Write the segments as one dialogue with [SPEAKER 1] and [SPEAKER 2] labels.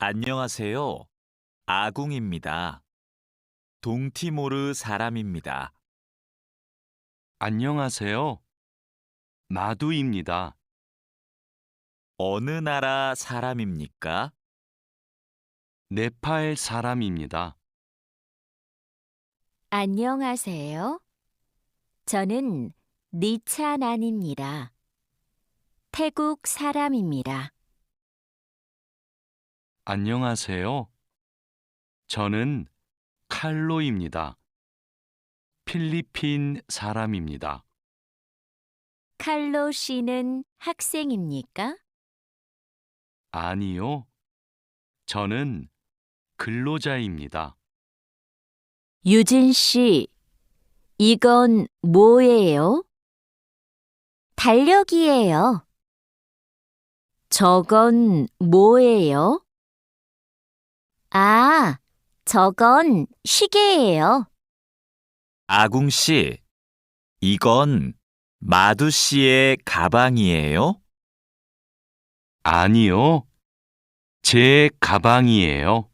[SPEAKER 1] 안녕하세요. 아궁입니다. 동티모르 사람입니다.
[SPEAKER 2] 안녕하세요. 마두입니다.
[SPEAKER 1] 어느 나라 사람입니까?
[SPEAKER 2] 네팔 사람입니다.
[SPEAKER 3] 안녕하세요. 저는 니찬안입니다. 태국 사람입니다.
[SPEAKER 2] 안녕하세요. 저는 칼로입니다. 필리핀 사람입니다.
[SPEAKER 3] 칼로 씨는 학생입니까?
[SPEAKER 2] 아니요. 저는 근로자입니다.
[SPEAKER 3] 유진 씨, 이건 뭐예요? 달력이에요. 저건 뭐예요? 아, 저건 시계예요.
[SPEAKER 1] 아궁 씨, 이건 마두 씨의 가방이에요?
[SPEAKER 2] 아니요. 제 가방이에요.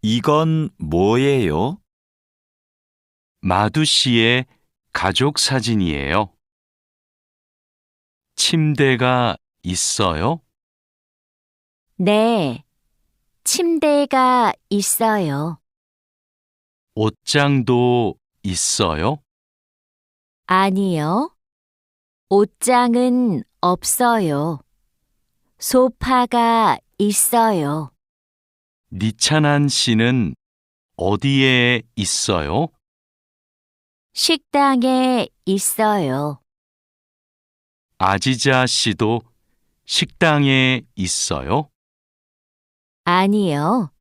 [SPEAKER 1] 이건 뭐예요?
[SPEAKER 2] 마두 씨의 가족 사진이에요. 침대가 있어요?
[SPEAKER 3] 네, 침대가 있어요.
[SPEAKER 2] 옷장도 있어요?
[SPEAKER 3] 아니요, 옷장은 없어요. 소파가 있어요.
[SPEAKER 2] 니찬한 씨는 어디에 있어요?
[SPEAKER 3] 식당에 있어요.
[SPEAKER 2] 아지자 씨도 식당에 있어요?
[SPEAKER 3] 아니요,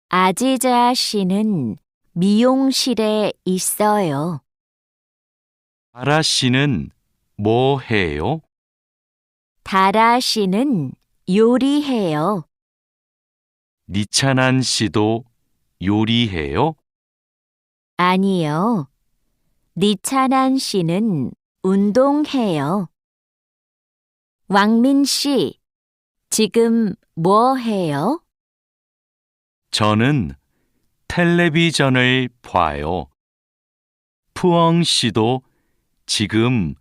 [SPEAKER 3] 아지자 씨는 미용실에 있어요.
[SPEAKER 2] 아라 씨는 뭐 해요?
[SPEAKER 3] 다라 씨는 요리해요.
[SPEAKER 2] 니찬한 씨도 요리해요?
[SPEAKER 3] 아니요, 니찬한 씨는 운동해요. 왕민 씨, 지금 뭐 해요?
[SPEAKER 2] 저는 텔레비전을 봐요. 푸엉 씨도 지금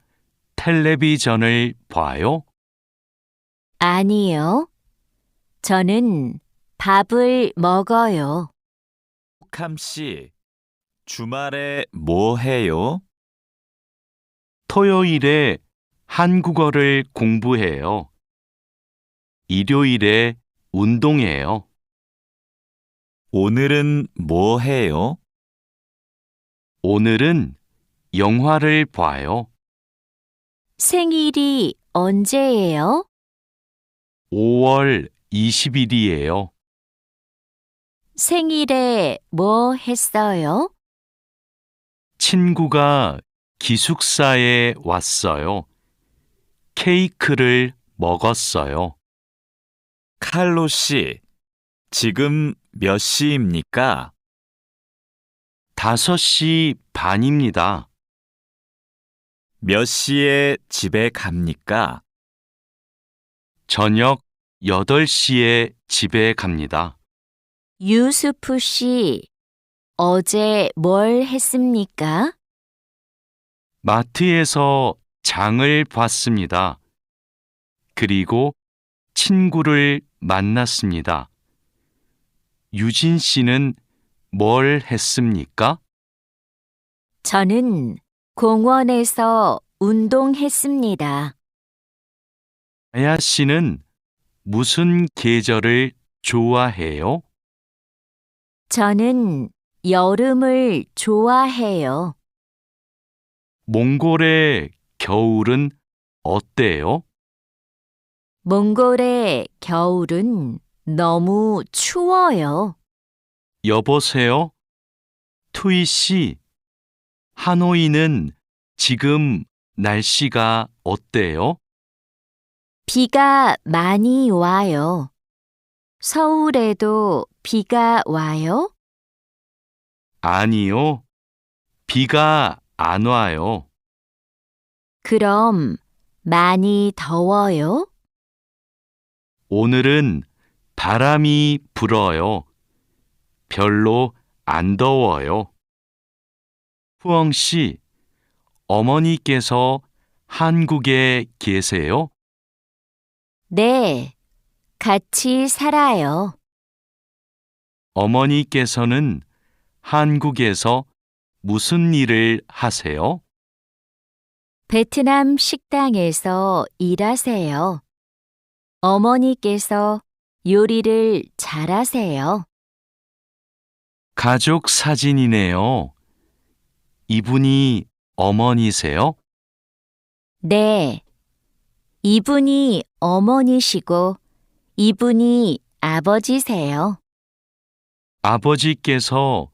[SPEAKER 2] 텔레비전을 봐요?
[SPEAKER 3] 아니요, 저는 밥을 먹어요.
[SPEAKER 1] 캄 씨, 주말에 뭐 해요?
[SPEAKER 2] 토요일에 한국어를 공부해요. 일요일에 운동해요.
[SPEAKER 1] 오늘은 뭐 해요?
[SPEAKER 2] 오늘은 영화를 봐요.
[SPEAKER 3] 생일이 언제예요?
[SPEAKER 2] 5월 20일이에요.
[SPEAKER 3] 생일에 뭐 했어요?
[SPEAKER 2] 친구가 기숙사에 왔어요. 케이크를 먹었어요.
[SPEAKER 1] 칼로 씨, 지금 몇 시입니까?
[SPEAKER 2] 5시 반입니다.
[SPEAKER 1] 몇 시에 집에 갑니까?
[SPEAKER 2] 저녁 8시에 집에 갑니다.
[SPEAKER 3] 유수프 씨, 어제 뭘 했습니까?
[SPEAKER 2] 마트에서 장을 봤습니다. 그리고 친구를 만났습니다. 유진 씨는 뭘 했습니까?
[SPEAKER 3] 저는 공원에서 운동했습니다.
[SPEAKER 2] 아야 씨는 무슨 계절을 좋아해요?
[SPEAKER 3] 저는 여름을 좋아해요.
[SPEAKER 2] 몽골의 겨울은 어때요?
[SPEAKER 3] 몽골의 겨울은 너무 추워요.
[SPEAKER 2] 여보세요? 투이 씨, 하노이는 지금 날씨가 어때요?
[SPEAKER 3] 비가 많이 와요. 서울에도 비가 와요?
[SPEAKER 2] 아니요. 비가 안 와요.
[SPEAKER 3] 그럼 많이 더워요?
[SPEAKER 2] 오늘은 바람이 불어요. 별로 안 더워요. 후엉 씨, 어머니께서 한국에 계세요?
[SPEAKER 3] 네, 같이 살아요.
[SPEAKER 2] 어머니께서는 한국에서 무슨 일을 하세요?
[SPEAKER 3] 베트남 식당에서 일하세요. 어머니께서 요리를 잘하세요.
[SPEAKER 2] 가족 사진이네요. 이분이 어머니세요?
[SPEAKER 3] 네, 이분이 어머니시고 이분이 아버지세요.
[SPEAKER 2] 아버지께서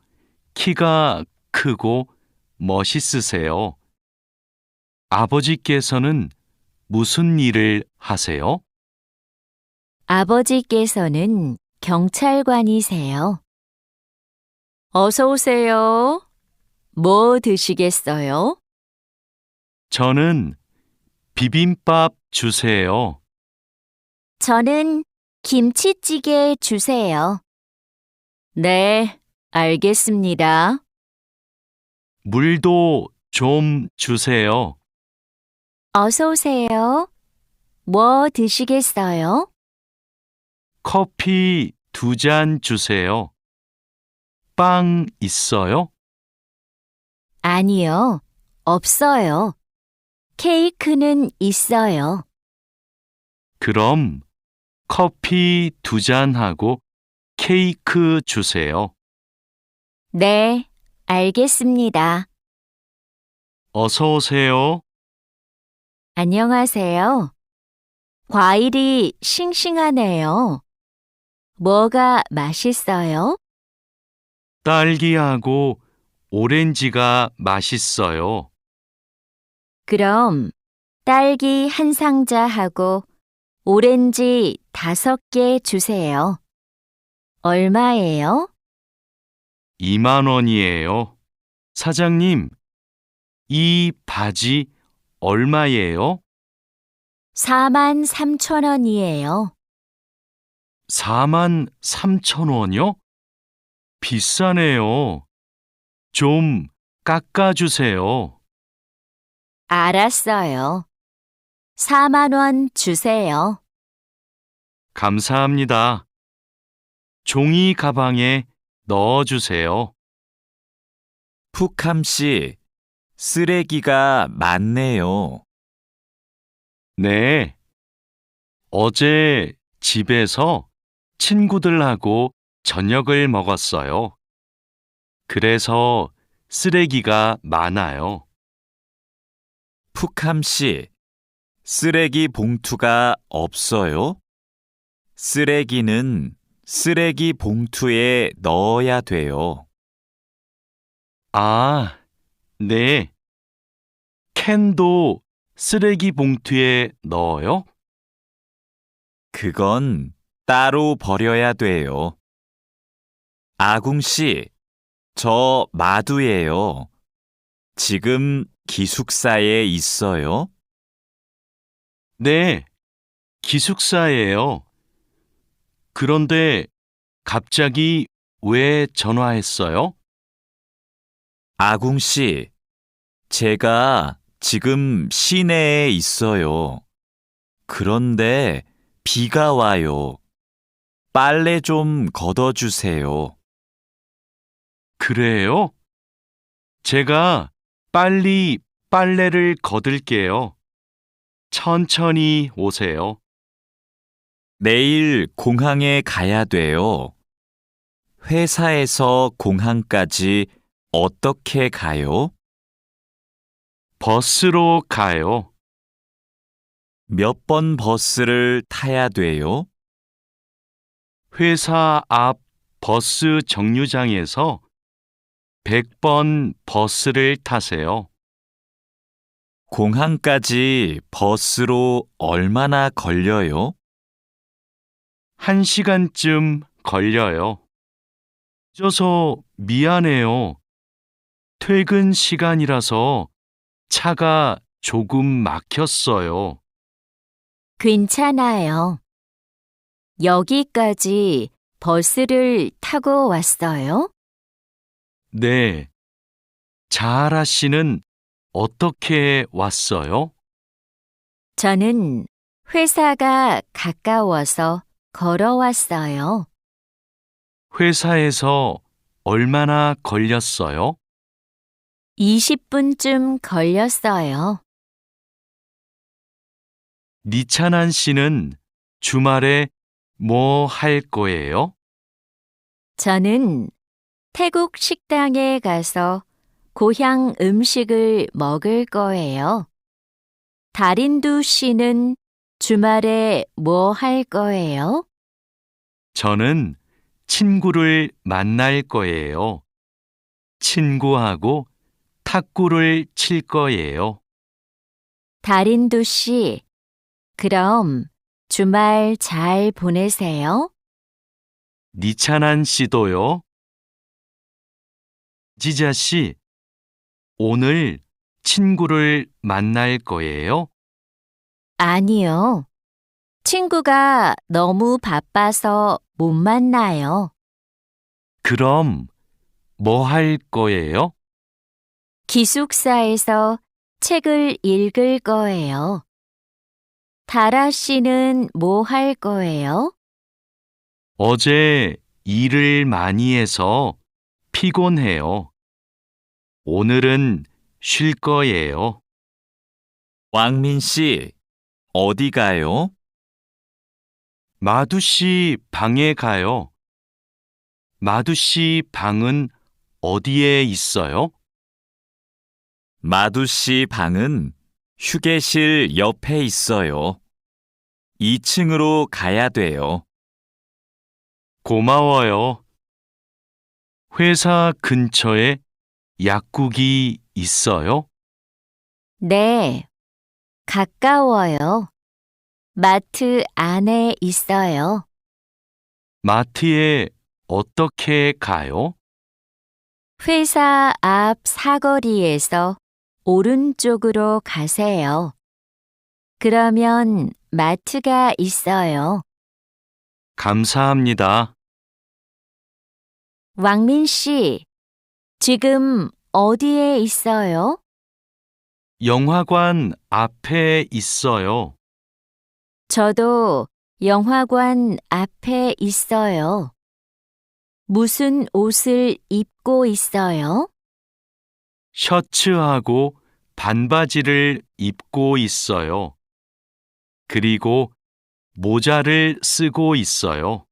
[SPEAKER 2] 키가 크고 멋있으세요. 아버지께서는 무슨 일을 하세요?
[SPEAKER 3] 아버지께서는 경찰관이세요. 어서 오세요. 뭐 드시겠어요?
[SPEAKER 2] 저는 비빔밥 주세요.
[SPEAKER 3] 저는 김치찌개 주세요. 네, 알겠습니다.
[SPEAKER 2] 물도 좀 주세요.
[SPEAKER 3] 어서 오세요. 뭐 드시겠어요?
[SPEAKER 2] 커피 2잔 주세요. 빵 있어요?
[SPEAKER 3] 아니요, 없어요. 케이크는 있어요.
[SPEAKER 2] 그럼 커피 2잔하고 케이크 주세요.
[SPEAKER 3] 네, 알겠습니다.
[SPEAKER 2] 어서 오세요.
[SPEAKER 3] 안녕하세요. 과일이 싱싱하네요. 뭐가 맛있어요?
[SPEAKER 2] 딸기하고 오렌지가 맛있어요.
[SPEAKER 3] 그럼 딸기 한 상자하고 오렌지 5개 주세요. 얼마예요?
[SPEAKER 2] 2만 원이에요. 사장님, 이 바지 얼마예요?
[SPEAKER 3] 43,000원이에요.
[SPEAKER 2] 4만 3천 원이요? 비싸네요. 좀 깎아주세요.
[SPEAKER 3] 알았어요. 4만 원 주세요.
[SPEAKER 2] 감사합니다. 종이 가방에 넣어주세요.
[SPEAKER 1] 푸캄 씨, 쓰레기가 많네요.
[SPEAKER 2] 네. 어제 집에서 친구들하고 저녁을 먹었어요. 그래서 쓰레기가 많아요.
[SPEAKER 1] 푸캄 씨, 쓰레기 봉투가 없어요? 쓰레기는 쓰레기 봉투에 넣어야 돼요.
[SPEAKER 2] 아, 네. 캔도 쓰레기 봉투에 넣어요?
[SPEAKER 1] 그건 따로 버려야 돼요. 아궁 씨, 저 마두예요. 지금 기숙사에 있어요?
[SPEAKER 2] 네. 기숙사예요. 그런데 갑자기 왜 전화했어요?
[SPEAKER 1] 아궁 씨, 제가 지금 시내에 있어요. 그런데 비가 와요. 빨래 좀 걷어주세요.
[SPEAKER 2] 그래요? 제가 빨리 빨래를 걷을게요. 천천히 오세요.
[SPEAKER 1] 내일 공항에 가야 돼요. 회사에서 공항까지 어떻게 가요?
[SPEAKER 2] 버스로 가요.
[SPEAKER 1] 몇 번 버스를 타야 돼요?
[SPEAKER 2] 회사 앞 버스 정류장에서 100번 버스를 타세요.
[SPEAKER 1] 공항까지 버스로 얼마나 걸려요?
[SPEAKER 2] 1시간쯤 걸려요. 늦어서 미안해요. 퇴근 시간이라서 차가 조금 막혔어요.
[SPEAKER 3] 괜찮아요. 여기까지 버스를 타고 왔어요?
[SPEAKER 2] 네. 자하라 씨는 어떻게 왔어요?
[SPEAKER 3] 저는 회사가 가까워서 걸어왔어요.
[SPEAKER 2] 회사에서 얼마나 걸렸어요?
[SPEAKER 3] 20분쯤 걸렸어요.
[SPEAKER 2] 니찬한 씨는 주말에 뭐 할 거예요?
[SPEAKER 3] 저는 태국 식당에 가서 고향 음식을 먹을 거예요. 다린두 씨는 주말에 뭐 할 거예요?
[SPEAKER 2] 저는 친구를 만날 거예요. 친구하고 탁구를 칠 거예요.
[SPEAKER 3] 다린두 씨, 그럼 주말 잘 보내세요.
[SPEAKER 2] 니찬한 씨도요. 지자 씨, 오늘 친구를 만날 거예요?
[SPEAKER 3] 아니요. 친구가 너무 바빠서 못 만나요.
[SPEAKER 2] 그럼 뭐 할 거예요?
[SPEAKER 3] 기숙사에서 책을 읽을 거예요. 다라 씨는 뭐 할 거예요?
[SPEAKER 2] 어제 일을 많이 해서 피곤해요. 오늘은 쉴 거예요.
[SPEAKER 1] 왕민 씨, 어디 가요?
[SPEAKER 2] 마두 씨 방에 가요. 마두 씨 방은 어디에 있어요?
[SPEAKER 1] 마두 씨 방은 휴게실 옆에 있어요. 2층으로 가야 돼요.
[SPEAKER 2] 고마워요. 회사 근처에 약국이 있어요?
[SPEAKER 3] 네, 가까워요. 마트 안에 있어요.
[SPEAKER 2] 마트에 어떻게 가요?
[SPEAKER 3] 회사 앞 사거리에서 오른쪽으로 가세요. 그러면 마트가 있어요.
[SPEAKER 2] 감사합니다.
[SPEAKER 3] 왕민 씨, 지금 어디에 있어요?
[SPEAKER 2] 영화관 앞에 있어요.
[SPEAKER 3] 저도 영화관 앞에 있어요. 무슨 옷을 입고 있어요?
[SPEAKER 2] 셔츠하고 반바지를 입고 있어요. 그리고 모자를 쓰고 있어요.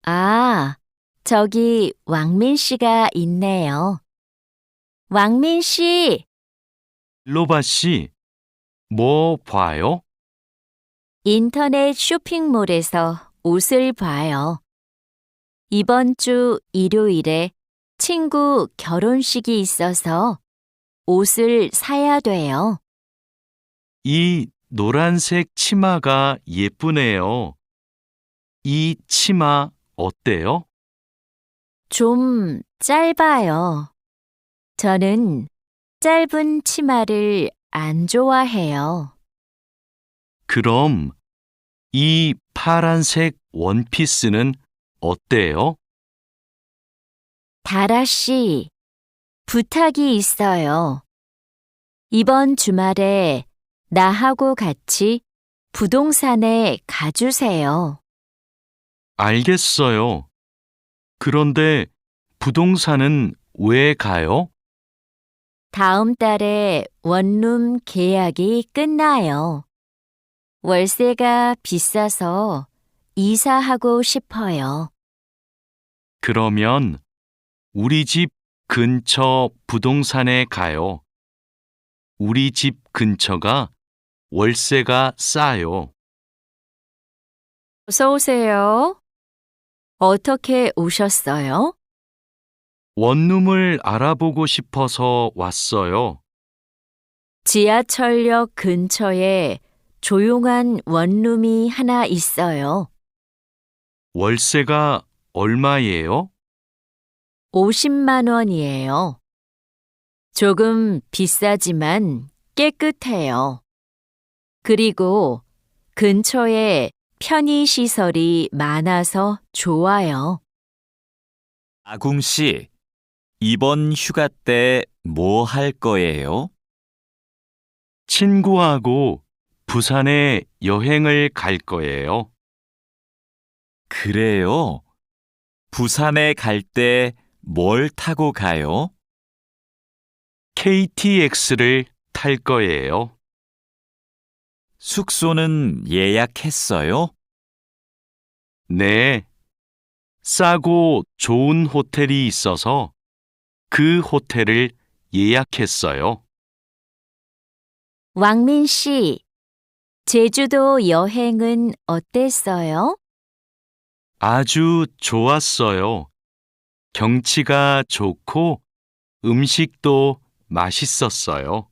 [SPEAKER 3] 아, 저기 왕민 씨가 있네요. 왕민 씨,
[SPEAKER 2] 로바 씨, 뭐 봐요?
[SPEAKER 3] 인터넷 쇼핑몰에서 옷을 봐요. 이번 주 일요일에 친구 결혼식이 있어서 옷을 사야 돼요.
[SPEAKER 2] 이 노란색 치마가 예쁘네요. 이 치마 어때요?
[SPEAKER 3] 좀 짧아요. 저는 짧은 치마를 안 좋아해요.
[SPEAKER 2] 그럼 이 파란색 원피스는 어때요?
[SPEAKER 3] 다라 씨, 부탁이 있어요. 이번 주말에 나하고 같이 부동산에 가주세요.
[SPEAKER 2] 알겠어요. 그런데 부동산은 왜 가요?
[SPEAKER 3] 다음 달에 원룸 계약이 끝나요. 월세가 비싸서 이사하고 싶어요.
[SPEAKER 2] 그러면 우리 집 근처 부동산에 가요. 우리 집 근처가 월세가 싸요.
[SPEAKER 3] 어서 오세요. 어떻게 오셨어요?
[SPEAKER 2] 원룸을 알아보고 싶어서 왔어요.
[SPEAKER 3] 지하철역 근처에 조용한 원룸이 하나 있어요.
[SPEAKER 2] 월세가 얼마예요?
[SPEAKER 3] 50만 원이에요. 조금 비싸지만 깨끗해요. 그리고 근처에 편의시설이 많아서 좋아요.
[SPEAKER 1] 아궁 씨, 이번 휴가 때 뭐 할 거예요?
[SPEAKER 2] 친구하고 부산에 여행을 갈 거예요.
[SPEAKER 1] 그래요? 부산에 갈 때 뭘 타고 가요?
[SPEAKER 2] KTX를 탈 거예요.
[SPEAKER 1] 숙소는 예약했어요?
[SPEAKER 2] 네. 싸고 좋은 호텔이 있어서 그 호텔을 예약했어요.
[SPEAKER 3] 왕민 씨, 제주도 여행은 어땠어요?
[SPEAKER 2] 아주 좋았어요. 경치가 좋고 음식도 맛있었어요.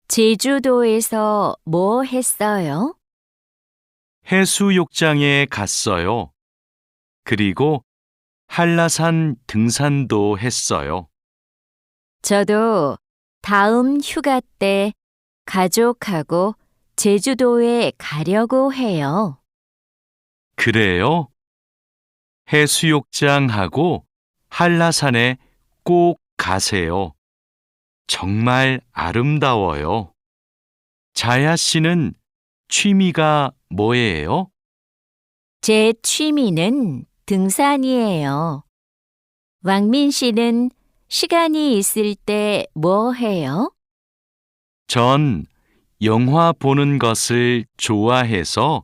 [SPEAKER 3] 제주도에서 뭐 했어요?
[SPEAKER 2] 해수욕장에 갔어요. 그리고 한라산 등산도 했어요.
[SPEAKER 3] 저도 다음 휴가 때 가족하고 제주도에 가려고 해요.
[SPEAKER 2] 그래요? 해수욕장하고 한라산에 꼭 가세요. 정말 아름다워요. 자야 씨는 취미가 뭐예요?
[SPEAKER 3] 제 취미는 등산이에요. 왕민 씨는 시간이 있을 때 뭐 해요?
[SPEAKER 2] 전 영화 보는 것을 좋아해서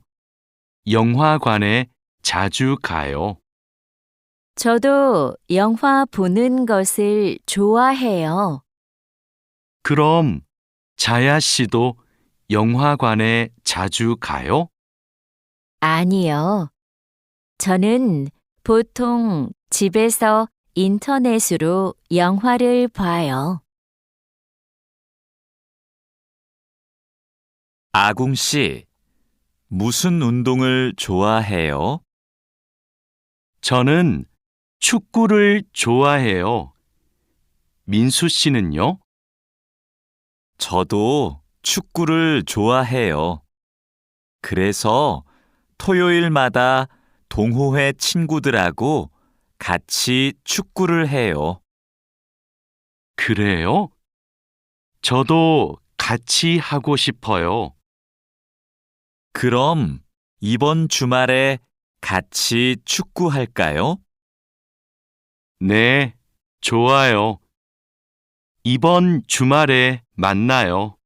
[SPEAKER 2] 영화관에 자주 가요.
[SPEAKER 3] 저도 영화 보는 것을 좋아해요.
[SPEAKER 2] 그럼 자야 씨도 영화관에 자주 가요?
[SPEAKER 3] 아니요. 저는 보통 집에서 인터넷으로 영화를 봐요.
[SPEAKER 1] 아궁 씨, 무슨 운동을 좋아해요?
[SPEAKER 2] 저는 축구를 좋아해요. 민수 씨는요?
[SPEAKER 1] 저도 축구를 좋아해요. 그래서 토요일마다 동호회 친구들하고 같이 축구를 해요.
[SPEAKER 2] 그래요? 저도 같이 하고 싶어요.
[SPEAKER 1] 그럼 이번 주말에 같이 축구할까요?
[SPEAKER 2] 네, 좋아요. 이번 주말에 만나요.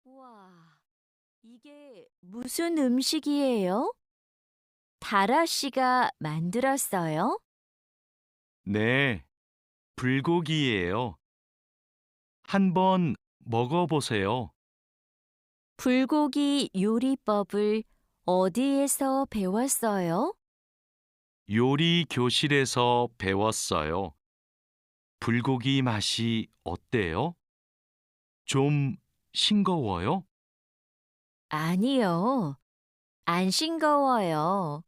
[SPEAKER 3] 우와, 이게 무슨 음식이에요? 다라 씨가 만들었어요?
[SPEAKER 2] 네, 불고기예요. 한번 먹어보세요.
[SPEAKER 3] 불고기 요리법을 어디에서 배웠어요?
[SPEAKER 2] 요리 교실에서 배웠어요. 불고기 맛이 어때요? 좀 싱거워요?
[SPEAKER 3] 아니요, 안 싱거워요.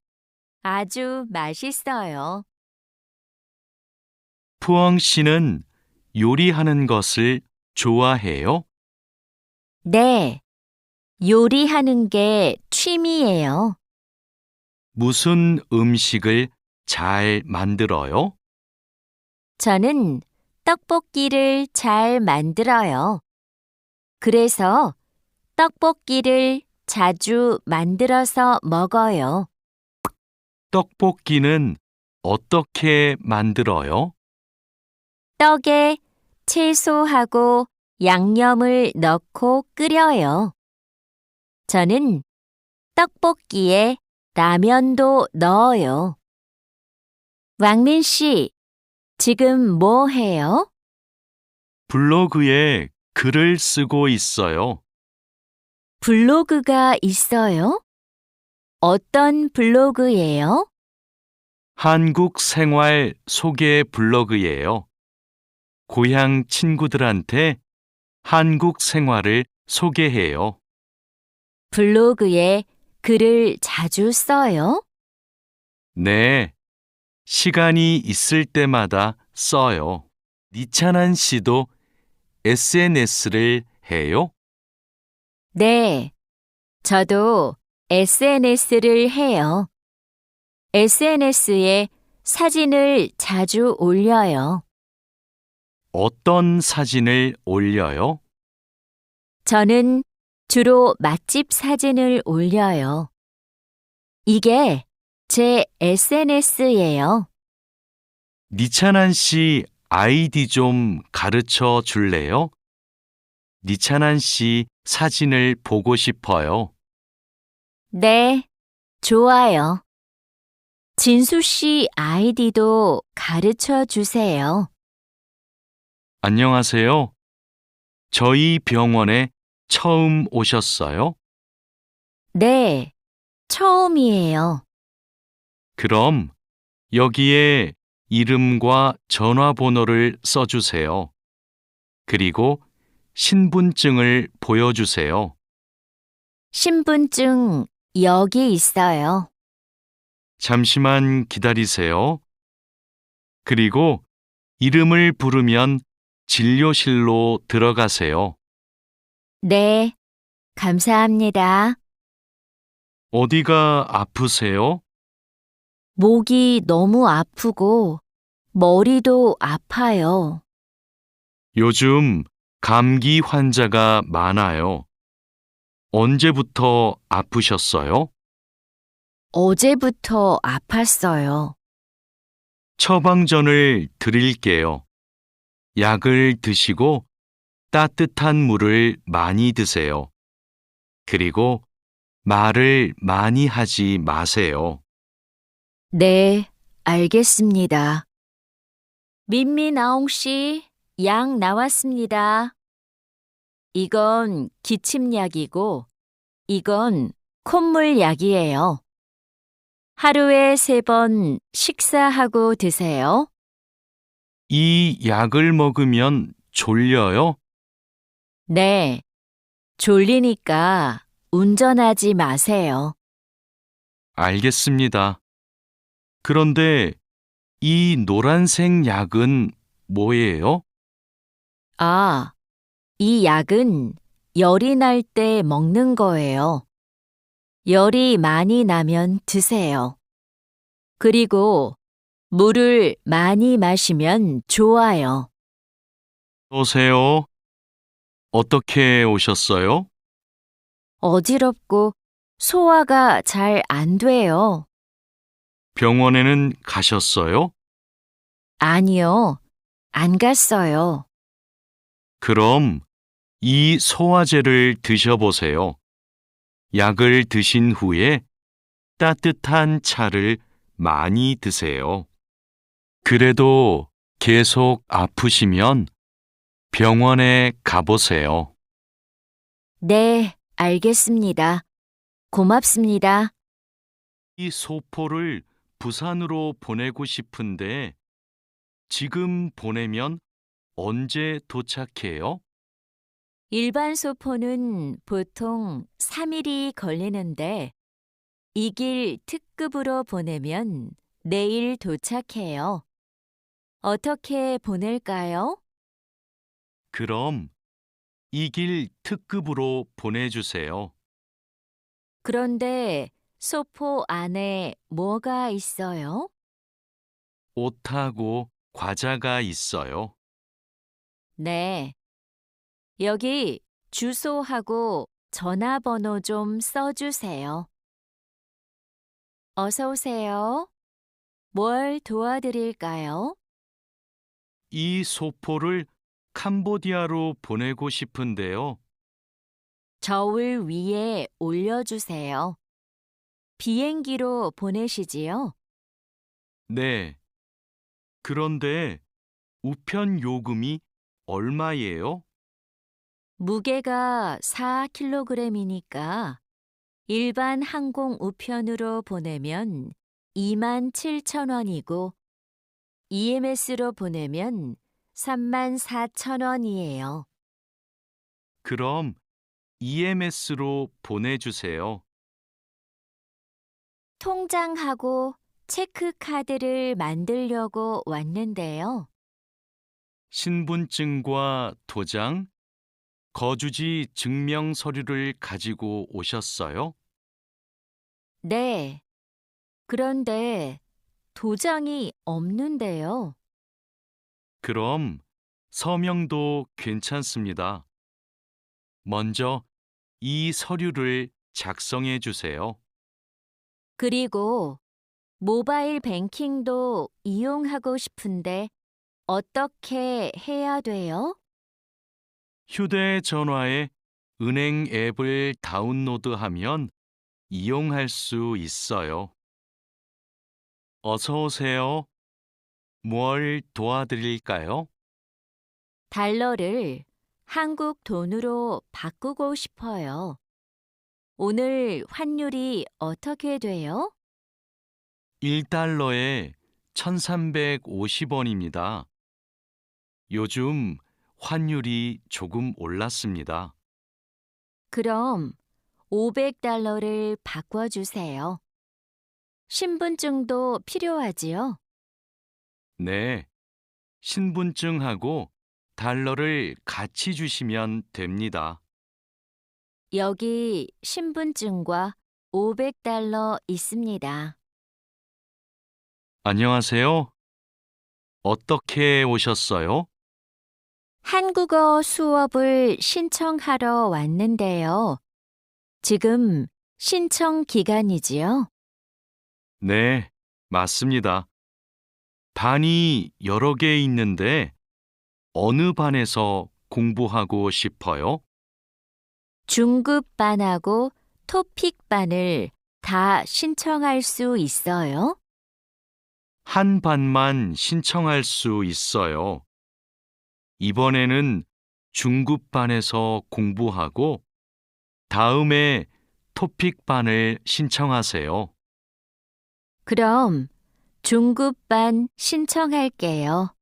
[SPEAKER 3] 아주 맛있어요.
[SPEAKER 2] 푸엉 씨는 요리하는 것을 좋아해요?
[SPEAKER 3] 네, 요리하는 게 취미예요.
[SPEAKER 2] 무슨 음식을 잘 만들어요?
[SPEAKER 3] 저는 떡볶이를 잘 만들어요. 그래서 떡볶이를 자주 만들어서 먹어요.
[SPEAKER 2] 떡볶이는 어떻게 만들어요?
[SPEAKER 3] 떡에 채소하고 양념을 넣고 끓여요. 저는 떡볶이에 라면도 넣어요. 왕민 씨, 지금 뭐 해요?
[SPEAKER 2] 블로그에 글을 쓰고 있어요.
[SPEAKER 3] 블로그가 있어요? 어떤 블로그예요?
[SPEAKER 2] 한국 생활 소개 블로그예요. 고향 친구들한테 한국 생활을 소개해요.
[SPEAKER 3] 블로그에 글을 자주 써요?
[SPEAKER 2] 네, 시간이 있을 때마다 써요. 니찬한 씨도 SNS를 해요?
[SPEAKER 3] 네, 저도 SNS를 해요. SNS에 사진을 자주 올려요.
[SPEAKER 2] 어떤 사진을 올려요?
[SPEAKER 3] 저는 주로 맛집 사진을 올려요. 이게 제 SNS예요.
[SPEAKER 2] 니찬한 씨 아이디 좀 가르쳐 줄래요? 니찬한 씨 사진을 보고 싶어요.
[SPEAKER 3] 네, 좋아요. 진수 씨 아이디도 가르쳐 주세요.
[SPEAKER 2] 안녕하세요. 저희 병원에 처음 오셨어요?
[SPEAKER 3] 네, 처음이에요.
[SPEAKER 2] 그럼 여기에 이름과 전화번호를 써주세요. 그리고 신분증을 보여주세요.
[SPEAKER 3] 신분증 여기 있어요.
[SPEAKER 2] 잠시만 기다리세요. 그리고 이름을 부르면 진료실로 들어가세요.
[SPEAKER 3] 네, 감사합니다.
[SPEAKER 2] 어디가 아프세요?
[SPEAKER 3] 목이 너무 아프고 머리도 아파요.
[SPEAKER 2] 요즘 감기 환자가 많아요. 언제부터 아프셨어요?
[SPEAKER 3] 어제부터 아팠어요.
[SPEAKER 2] 처방전을 드릴게요. 약을 드시고 따뜻한 물을 많이 드세요. 그리고 말을 많이 하지 마세요.
[SPEAKER 3] 네, 알겠습니다. 민미나옹 씨, 약 나왔습니다. 이건 기침약이고, 이건 콧물약이에요. 하루에 3번 식사하고 드세요.
[SPEAKER 2] 이 약을 먹으면 졸려요?
[SPEAKER 3] 네, 졸리니까 운전하지 마세요.
[SPEAKER 2] 알겠습니다. 그런데 이 노란색 약은 뭐예요?
[SPEAKER 3] 아, 이 약은 열이 날 때 먹는 거예요. 열이 많이 나면 드세요. 그리고 물을 많이 마시면 좋아요.
[SPEAKER 2] 오세요. 어떻게 오셨어요?
[SPEAKER 3] 어지럽고 소화가 잘 안 돼요.
[SPEAKER 2] 병원에는 가셨어요?
[SPEAKER 3] 아니요, 안 갔어요.
[SPEAKER 2] 그럼 이 소화제를 드셔보세요. 약을 드신 후에 따뜻한 차를 많이 드세요. 그래도 계속 아프시면 병원에 가보세요.
[SPEAKER 3] 네, 알겠습니다. 고맙습니다.
[SPEAKER 2] 이 소포를 부산으로 보내고 싶은데 지금 보내면 언제 도착해요?
[SPEAKER 3] 일반 소포는 보통 3일이 걸리는데 이 길 특급으로 보내면 내일 도착해요. 어떻게 보낼까요?
[SPEAKER 2] 그럼 이 길 특급으로 보내주세요.
[SPEAKER 3] 그런데 소포 안에 뭐가 있어요?
[SPEAKER 2] 옷하고 과자가 있어요.
[SPEAKER 3] 네. 여기 주소하고 전화번호 좀 써주세요. 어서 오세요. 뭘 도와드릴까요?
[SPEAKER 2] 이 소포를 캄보디아로 보내고 싶은데요.
[SPEAKER 3] 저울 위에 올려주세요. 비행기로 보내시지요?
[SPEAKER 2] 네. 그런데 우편 요금이 얼마예요?
[SPEAKER 3] 무게가 4kg이니까 일반 항공 우편으로 보내면 27,000원이고 EMS로 보내면 34,000원이에요.
[SPEAKER 2] 그럼 EMS로 보내주세요.
[SPEAKER 3] 통장하고 체크카드를 만들려고 왔는데요.
[SPEAKER 2] 신분증과 도장, 거주지 증명 서류를 가지고 오셨어요?
[SPEAKER 3] 네. 그런데 도장이 없는데요.
[SPEAKER 2] 그럼 서명도 괜찮습니다. 먼저 이 서류를 작성해 주세요.
[SPEAKER 3] 그리고 모바일 뱅킹도 이용하고 싶은데 어떻게 해야 돼요?
[SPEAKER 2] 휴대전화에 은행 앱을 다운로드하면 이용할 수 있어요. 어서 오세요. 뭘 도와드릴까요?
[SPEAKER 3] 달러를 한국 돈으로 바꾸고 싶어요. 오늘 환율이 어떻게 돼요?
[SPEAKER 2] 1달러에 1,350원입니다. 요즘 환율이 조금 올랐습니다.
[SPEAKER 3] 그럼 500달러를 바꿔주세요. 신분증도 필요하지요?
[SPEAKER 2] 네, 신분증하고 달러를 같이 주시면 됩니다.
[SPEAKER 3] 여기 신분증과 500달러 있습니다.
[SPEAKER 2] 안녕하세요. 어떻게 오셨어요?
[SPEAKER 3] 한국어 수업을 신청하러 왔는데요. 지금 신청 기간이지요?
[SPEAKER 2] 네, 맞습니다. 반이 여러 개 있는데 어느 반에서 공부하고 싶어요?
[SPEAKER 3] 중급반하고 토픽반을 다 신청할 수 있어요?
[SPEAKER 2] 한 반만 신청할 수 있어요. 이번에는 중급반에서 공부하고 다음에 토픽반을 신청하세요.
[SPEAKER 3] 그럼 중급반 신청할게요.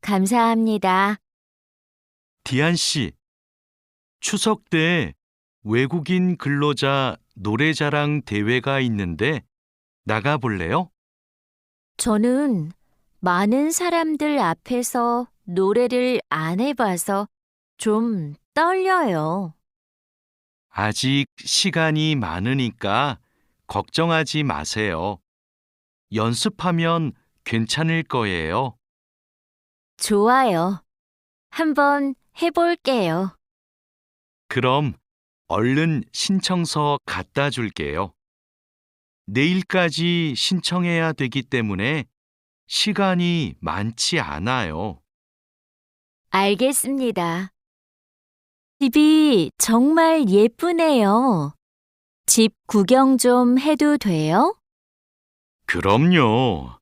[SPEAKER 3] 감사합니다.
[SPEAKER 2] 디안 씨, 추석 때 외국인 근로자 노래자랑 대회가 있는데 나가볼래요?
[SPEAKER 3] 저는 많은 사람들 앞에서 노래를 안 해봐서 좀 떨려요.
[SPEAKER 2] 아직 시간이 많으니까 걱정하지 마세요. 연습하면 괜찮을 거예요.
[SPEAKER 3] 좋아요. 한번 해볼게요.
[SPEAKER 2] 그럼 얼른 신청서 갖다 줄게요. 내일까지 신청해야 되기 때문에 시간이 많지 않아요.
[SPEAKER 3] 알겠습니다. 집이 정말 예쁘네요. 집 구경 좀 해도 돼요?
[SPEAKER 2] 그럼요.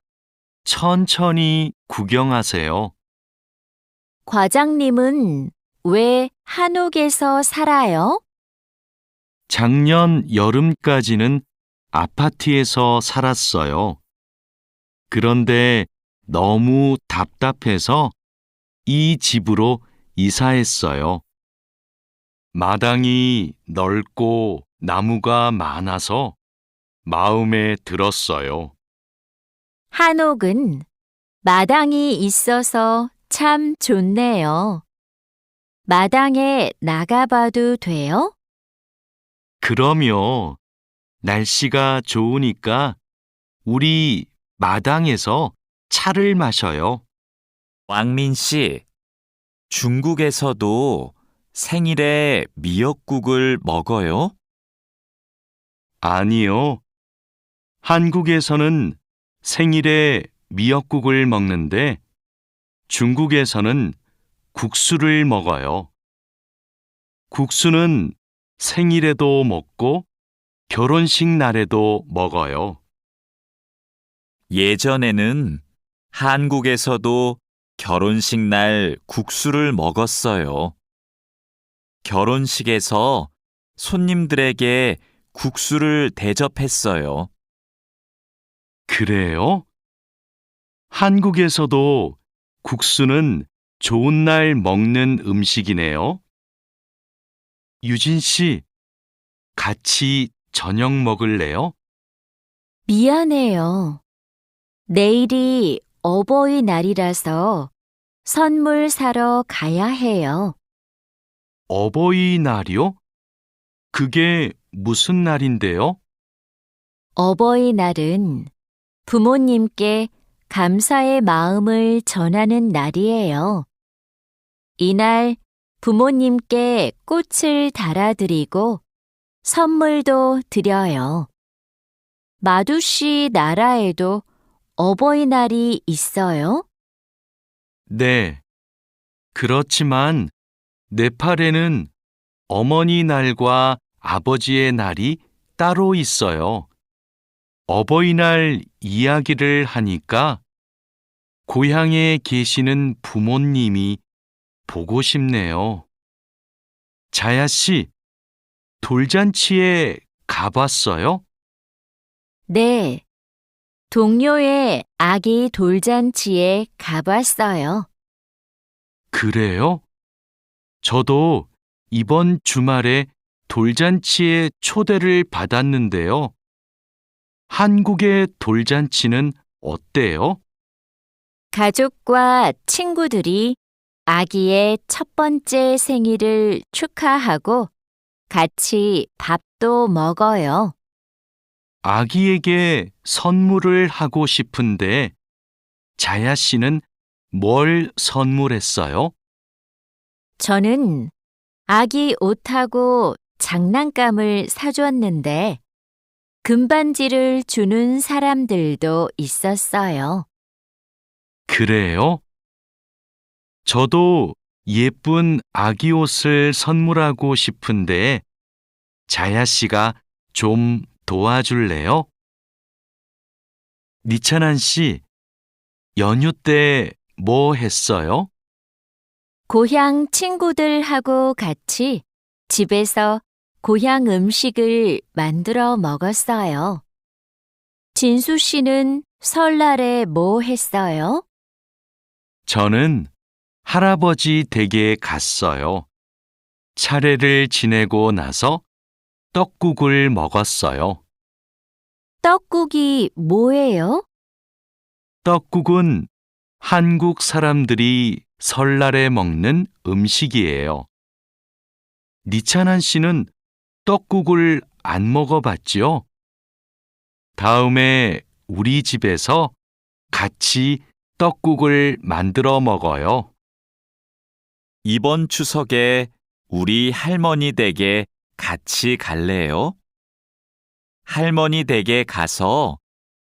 [SPEAKER 2] 천천히 구경하세요.
[SPEAKER 3] 과장님은 왜 한옥에서 살아요?
[SPEAKER 2] 작년 여름까지는 아파트에서 살았어요. 그런데 너무 답답해서 이 집으로 이사했어요. 마당이 넓고 나무가 많아서 마음에 들었어요.
[SPEAKER 3] 한옥은 마당이 있어서 참 좋네요. 마당에 나가봐도 돼요?
[SPEAKER 2] 그럼요. 날씨가 좋으니까 우리 마당에서 차를 마셔요.
[SPEAKER 1] 왕민 씨, 중국에서도 생일에 미역국을 먹어요?
[SPEAKER 2] 아니요. 한국에서는 생일에 미역국을 먹는데 중국에서는 국수를 먹어요. 국수는 생일에도 먹고 결혼식 날에도 먹어요.
[SPEAKER 1] 예전에는 한국에서도 결혼식 날 국수를 먹었어요. 결혼식에서 손님들에게 국수를 대접했어요.
[SPEAKER 2] 그래요? 한국에서도 국수는 좋은 날 먹는 음식이네요. 유진 씨, 같이 저녁 먹을래요?
[SPEAKER 3] 미안해요. 내일이 어버이날이라서 선물 사러 가야 해요.
[SPEAKER 2] 어버이날이요? 그게 무슨 날인데요?
[SPEAKER 3] 어버이날은 부모님께 감사의 마음을 전하는 날이에요. 이날 부모님께 꽃을 달아드리고 선물도 드려요. 마두 씨 나라에도 어버이날이 있어요?
[SPEAKER 2] 네. 그렇지만 네팔에는 어머니 날과 아버지의 날이 따로 있어요. 어버이날 이야기를 하니까 고향에 계시는 부모님이 보고 싶네요. 자야 씨, 돌잔치에 가봤어요?
[SPEAKER 3] 네. 동료의 아기 돌잔치에 가봤어요.
[SPEAKER 2] 그래요? 저도 이번 주말에 돌잔치에 초대를 받았는데요. 한국의 돌잔치는 어때요?
[SPEAKER 3] 가족과 친구들이 아기의 첫 번째 생일을 축하하고 같이 밥도 먹어요.
[SPEAKER 2] 아기에게 선물을 하고 싶은데 자야 씨는 뭘 선물했어요?
[SPEAKER 3] 저는 아기 옷하고 장난감을 사줬는데 금반지를 주는 사람들도 있었어요.
[SPEAKER 2] 그래요? 저도 예쁜 아기 옷을 선물하고 싶은데 자야 씨가 좀 도와줄래요? 니찬한 씨, 연휴 때 뭐 했어요?
[SPEAKER 3] 고향 친구들하고 같이 집에서 고향 음식을 만들어 먹었어요. 진수 씨는 설날에 뭐 했어요?
[SPEAKER 2] 저는 할아버지 댁에 갔어요. 차례를 지내고 나서 떡국을 먹었어요.
[SPEAKER 3] 떡국이 뭐예요?
[SPEAKER 2] 떡국은 한국 사람들이 설날에 먹는 음식이에요. 니찬한 씨는 떡국을 안 먹어봤지요? 다음에 우리 집에서 같이 떡국을 만들어 먹어요.
[SPEAKER 1] 이번 추석에 우리 할머니 댁에 같이 갈래요? 할머니 댁에 가서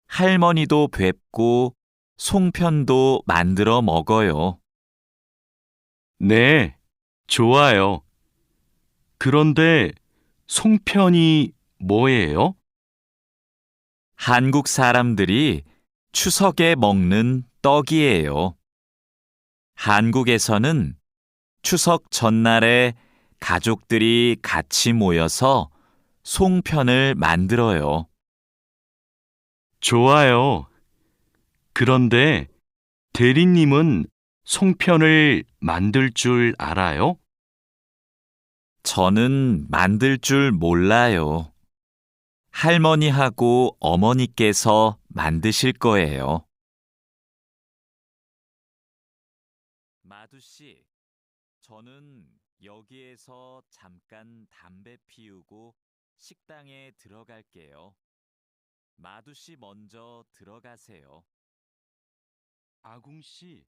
[SPEAKER 1] 할머니도 뵙고 송편도 만들어 먹어요.
[SPEAKER 2] 네, 좋아요. 그런데 송편이 뭐예요?
[SPEAKER 1] 한국 사람들이 추석에 먹는 떡이에요. 한국에서는 추석 전날에 가족들이 같이 모여서 송편을 만들어요.
[SPEAKER 2] 좋아요. 그런데 대리님은 송편을 만들 줄 알아요?
[SPEAKER 1] 저는 만들 줄 몰라요. 할머니하고 어머니께서 만드실 거예요. 마두 씨, 저는 여기에서 잠깐 담배 피우고 식당에 들어갈게요. 마두 씨 먼저 들어가세요.
[SPEAKER 2] 아궁 씨,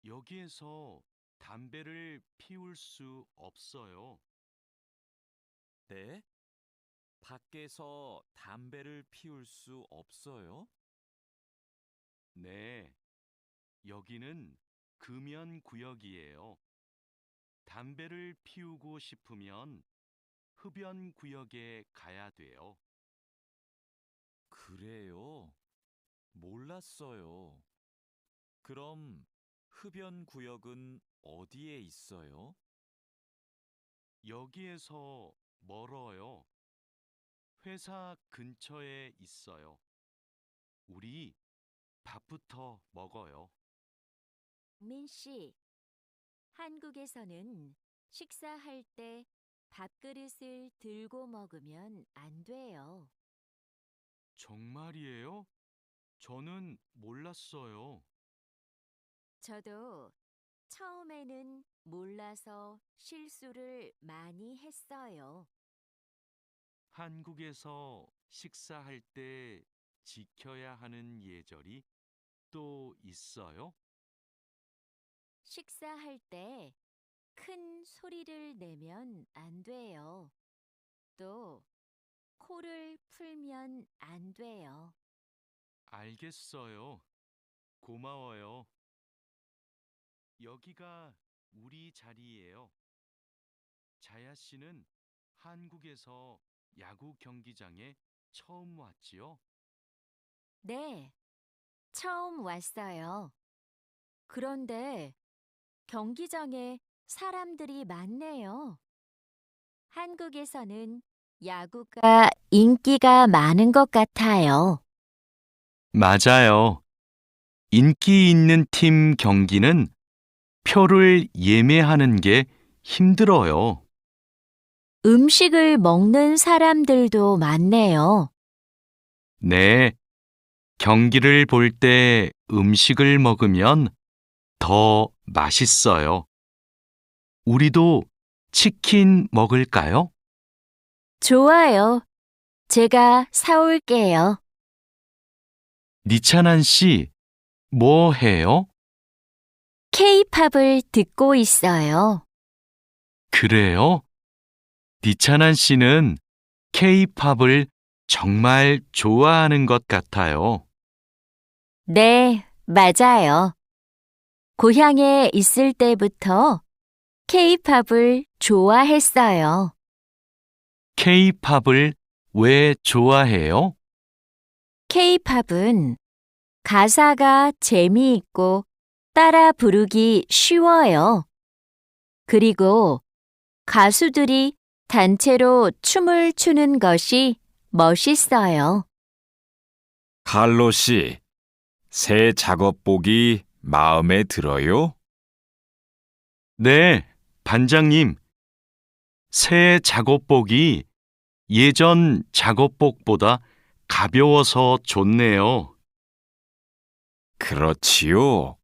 [SPEAKER 2] 여기에서 담배를 피울 수 없어요.
[SPEAKER 1] 네? 밖에서 담배를 피울 수 없어요?
[SPEAKER 2] 네, 여기는 금연 구역이에요. 담배를 피우고 싶으면 흡연 구역에 가야 돼요.
[SPEAKER 1] 그래요? 몰랐어요. 그럼 흡연 구역은 어디에 있어요?
[SPEAKER 2] 여기에서 멀어요. 회사 근처에 있어요. 우리 밥부터 먹어요.
[SPEAKER 3] 민 씨, 한국에서는 식사할 때 밥그릇을 들고 먹으면 안 돼요.
[SPEAKER 2] 정말이에요? 저는 몰랐어요.
[SPEAKER 3] 저도 처음에는 몰라서 실수를 많이 했어요.
[SPEAKER 2] 한국에서 식사할 때 지켜야 하는 예절이 또 있어요?
[SPEAKER 3] 식사할 때 큰 소리를 내면 안 돼요. 또 코를 풀면 안 돼요.
[SPEAKER 2] 알겠어요. 고마워요. 여기가 우리 자리예요. 자야 씨는 한국에서 야구 경기장에 처음 왔지요?
[SPEAKER 3] 네, 처음 왔어요. 그런데 경기장에 사람들이 많네요. 한국에서는 야구가 인기가 많은 것 같아요.
[SPEAKER 2] 맞아요. 인기 있는 팀 경기는 표를 예매하는 게 힘들어요.
[SPEAKER 3] 음식을 먹는 사람들도 많네요.
[SPEAKER 2] 네, 경기를 볼 때 음식을 먹으면 더 맛있어요. 우리도 치킨 먹을까요?
[SPEAKER 3] 좋아요. 제가 사올게요.
[SPEAKER 2] 니찬한 씨, 뭐 해요?
[SPEAKER 3] K-팝을 듣고 있어요.
[SPEAKER 2] 그래요? 니찬한 씨는 K-팝을 정말 좋아하는 것 같아요.
[SPEAKER 3] 네, 맞아요. 고향에 있을 때부터 K-팝을 좋아했어요.
[SPEAKER 2] K-팝을 왜 좋아해요?
[SPEAKER 3] K-팝은 가사가 재미있고 따라 부르기 쉬워요. 그리고 가수들이 단체로 춤을 추는 것이 멋있어요.
[SPEAKER 1] 칼로 씨, 새 작업복이 마음에 들어요?
[SPEAKER 2] 네, 반장님. 새 작업복이 예전 작업복보다 가벼워서 좋네요.
[SPEAKER 1] 그렇지요.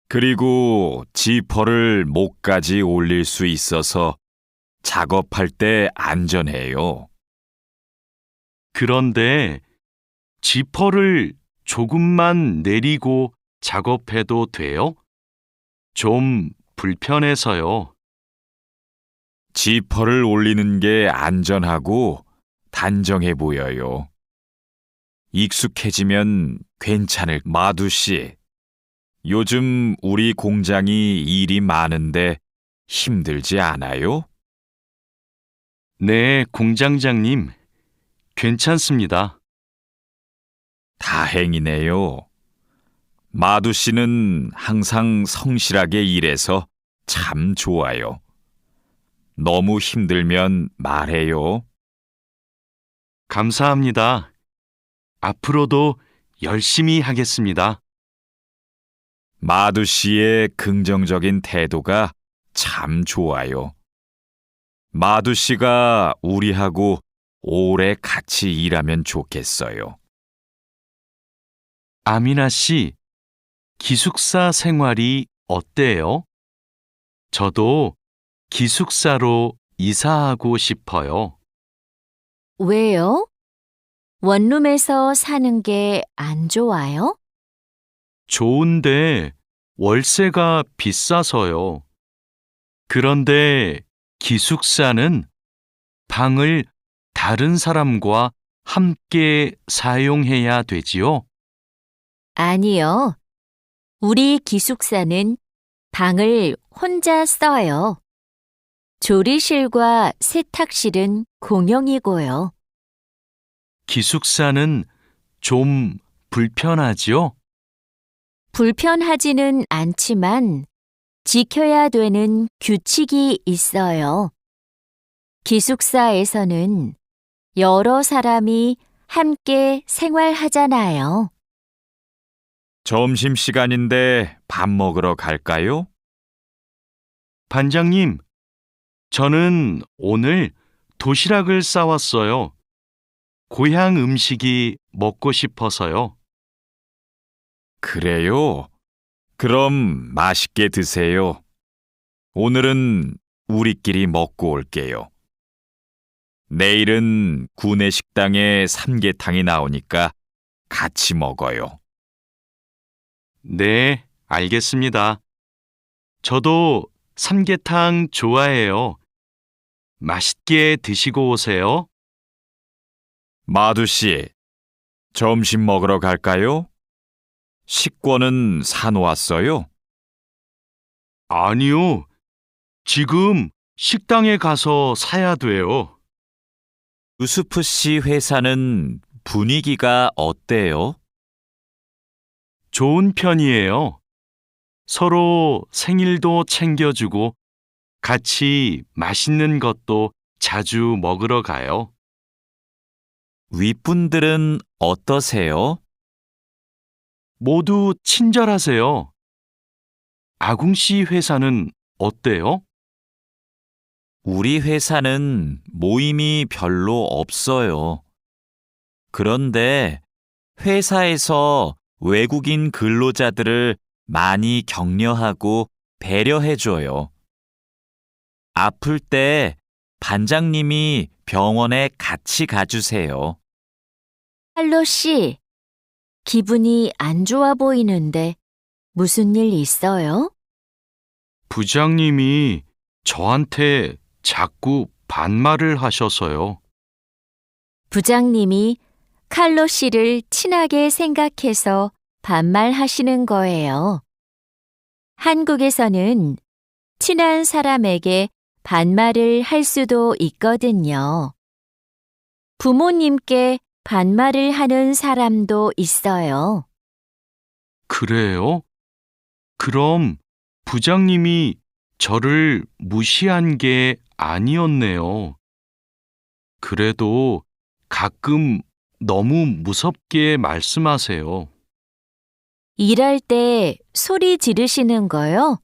[SPEAKER 1] 그리고 지퍼를 목까지 올릴 수 있어서 작업할 때 안전해요.
[SPEAKER 2] 그런데 지퍼를 조금만 내리고 작업해도 돼요? 좀 불편해서요.
[SPEAKER 1] 지퍼를 올리는 게 안전하고 단정해 보여요. 익숙해지면 괜찮을 마두 씨. 요즘 우리 공장이 일이 많은데 힘들지 않아요?
[SPEAKER 2] 네, 공장장님. 괜찮습니다.
[SPEAKER 1] 다행이네요. 마두 씨는 항상 성실하게 일해서 참 좋아요. 너무 힘들면 말해요.
[SPEAKER 2] 감사합니다. 앞으로도 열심히 하겠습니다.
[SPEAKER 1] 마두 씨의 긍정적인 태도가 참 좋아요. 마두 씨가 우리하고 오래 같이 일하면 좋겠어요.
[SPEAKER 2] 아미나 씨, 기숙사 생활이 어때요? 저도 기숙사로 이사하고 싶어요.
[SPEAKER 3] 왜요? 원룸에서 사는 게 안 좋아요?
[SPEAKER 2] 좋은데 월세가 비싸서요. 그런데 기숙사는 방을 다른 사람과 함께 사용해야 되지요?
[SPEAKER 3] 아니요. 우리 기숙사는 방을 혼자 써요. 조리실과 세탁실은 공용이고요.
[SPEAKER 2] 기숙사는 좀 불편하지요?
[SPEAKER 3] 불편하지는 않지만 지켜야 되는 규칙이 있어요. 기숙사에서는 여러 사람이 함께 생활하잖아요.
[SPEAKER 1] 점심시간인데 밥 먹으러 갈까요?
[SPEAKER 2] 반장님, 저는 오늘 도시락을 싸왔어요. 고향 음식이 먹고 싶어서요.
[SPEAKER 1] 그래요? 그럼 맛있게 드세요. 오늘은 우리끼리 먹고 올게요. 내일은 구내 식당에 삼계탕이 나오니까 같이 먹어요.
[SPEAKER 2] 네, 알겠습니다. 저도 삼계탕 좋아해요. 맛있게 드시고 오세요.
[SPEAKER 1] 마두 씨, 점심 먹으러 갈까요? 식권은 사놓았어요?
[SPEAKER 2] 아니요. 지금 식당에 가서 사야 돼요.
[SPEAKER 1] 유수프 씨 회사는 분위기가 어때요?
[SPEAKER 2] 좋은 편이에요. 서로 생일도 챙겨주고 같이 맛있는 것도 자주 먹으러 가요.
[SPEAKER 1] 윗분들은 어떠세요?
[SPEAKER 2] 모두 친절하세요. 아궁 씨 회사는 어때요?
[SPEAKER 1] 우리 회사는 모임이 별로 없어요. 그런데 회사에서 외국인 근로자들을 많이 격려하고 배려해줘요. 아플 때 반장님이 병원에 같이 가주세요.
[SPEAKER 3] 할로 씨, 기분이 안 좋아 보이는데 무슨 일 있어요?
[SPEAKER 2] 부장님이 저한테 자꾸 반말을 하셔서요.
[SPEAKER 3] 부장님이 칼로 씨를 친하게 생각해서 반말하시는 거예요. 한국에서는 친한 사람에게 반말을 할 수도 있거든요. 부모님께 반말을 하는 사람도 있어요.
[SPEAKER 2] 그래요? 그럼 부장님이 저를 무시한 게 아니었네요. 그래도 가끔 너무 무섭게 말씀하세요.
[SPEAKER 3] 일할 때 소리 지르시는 거요?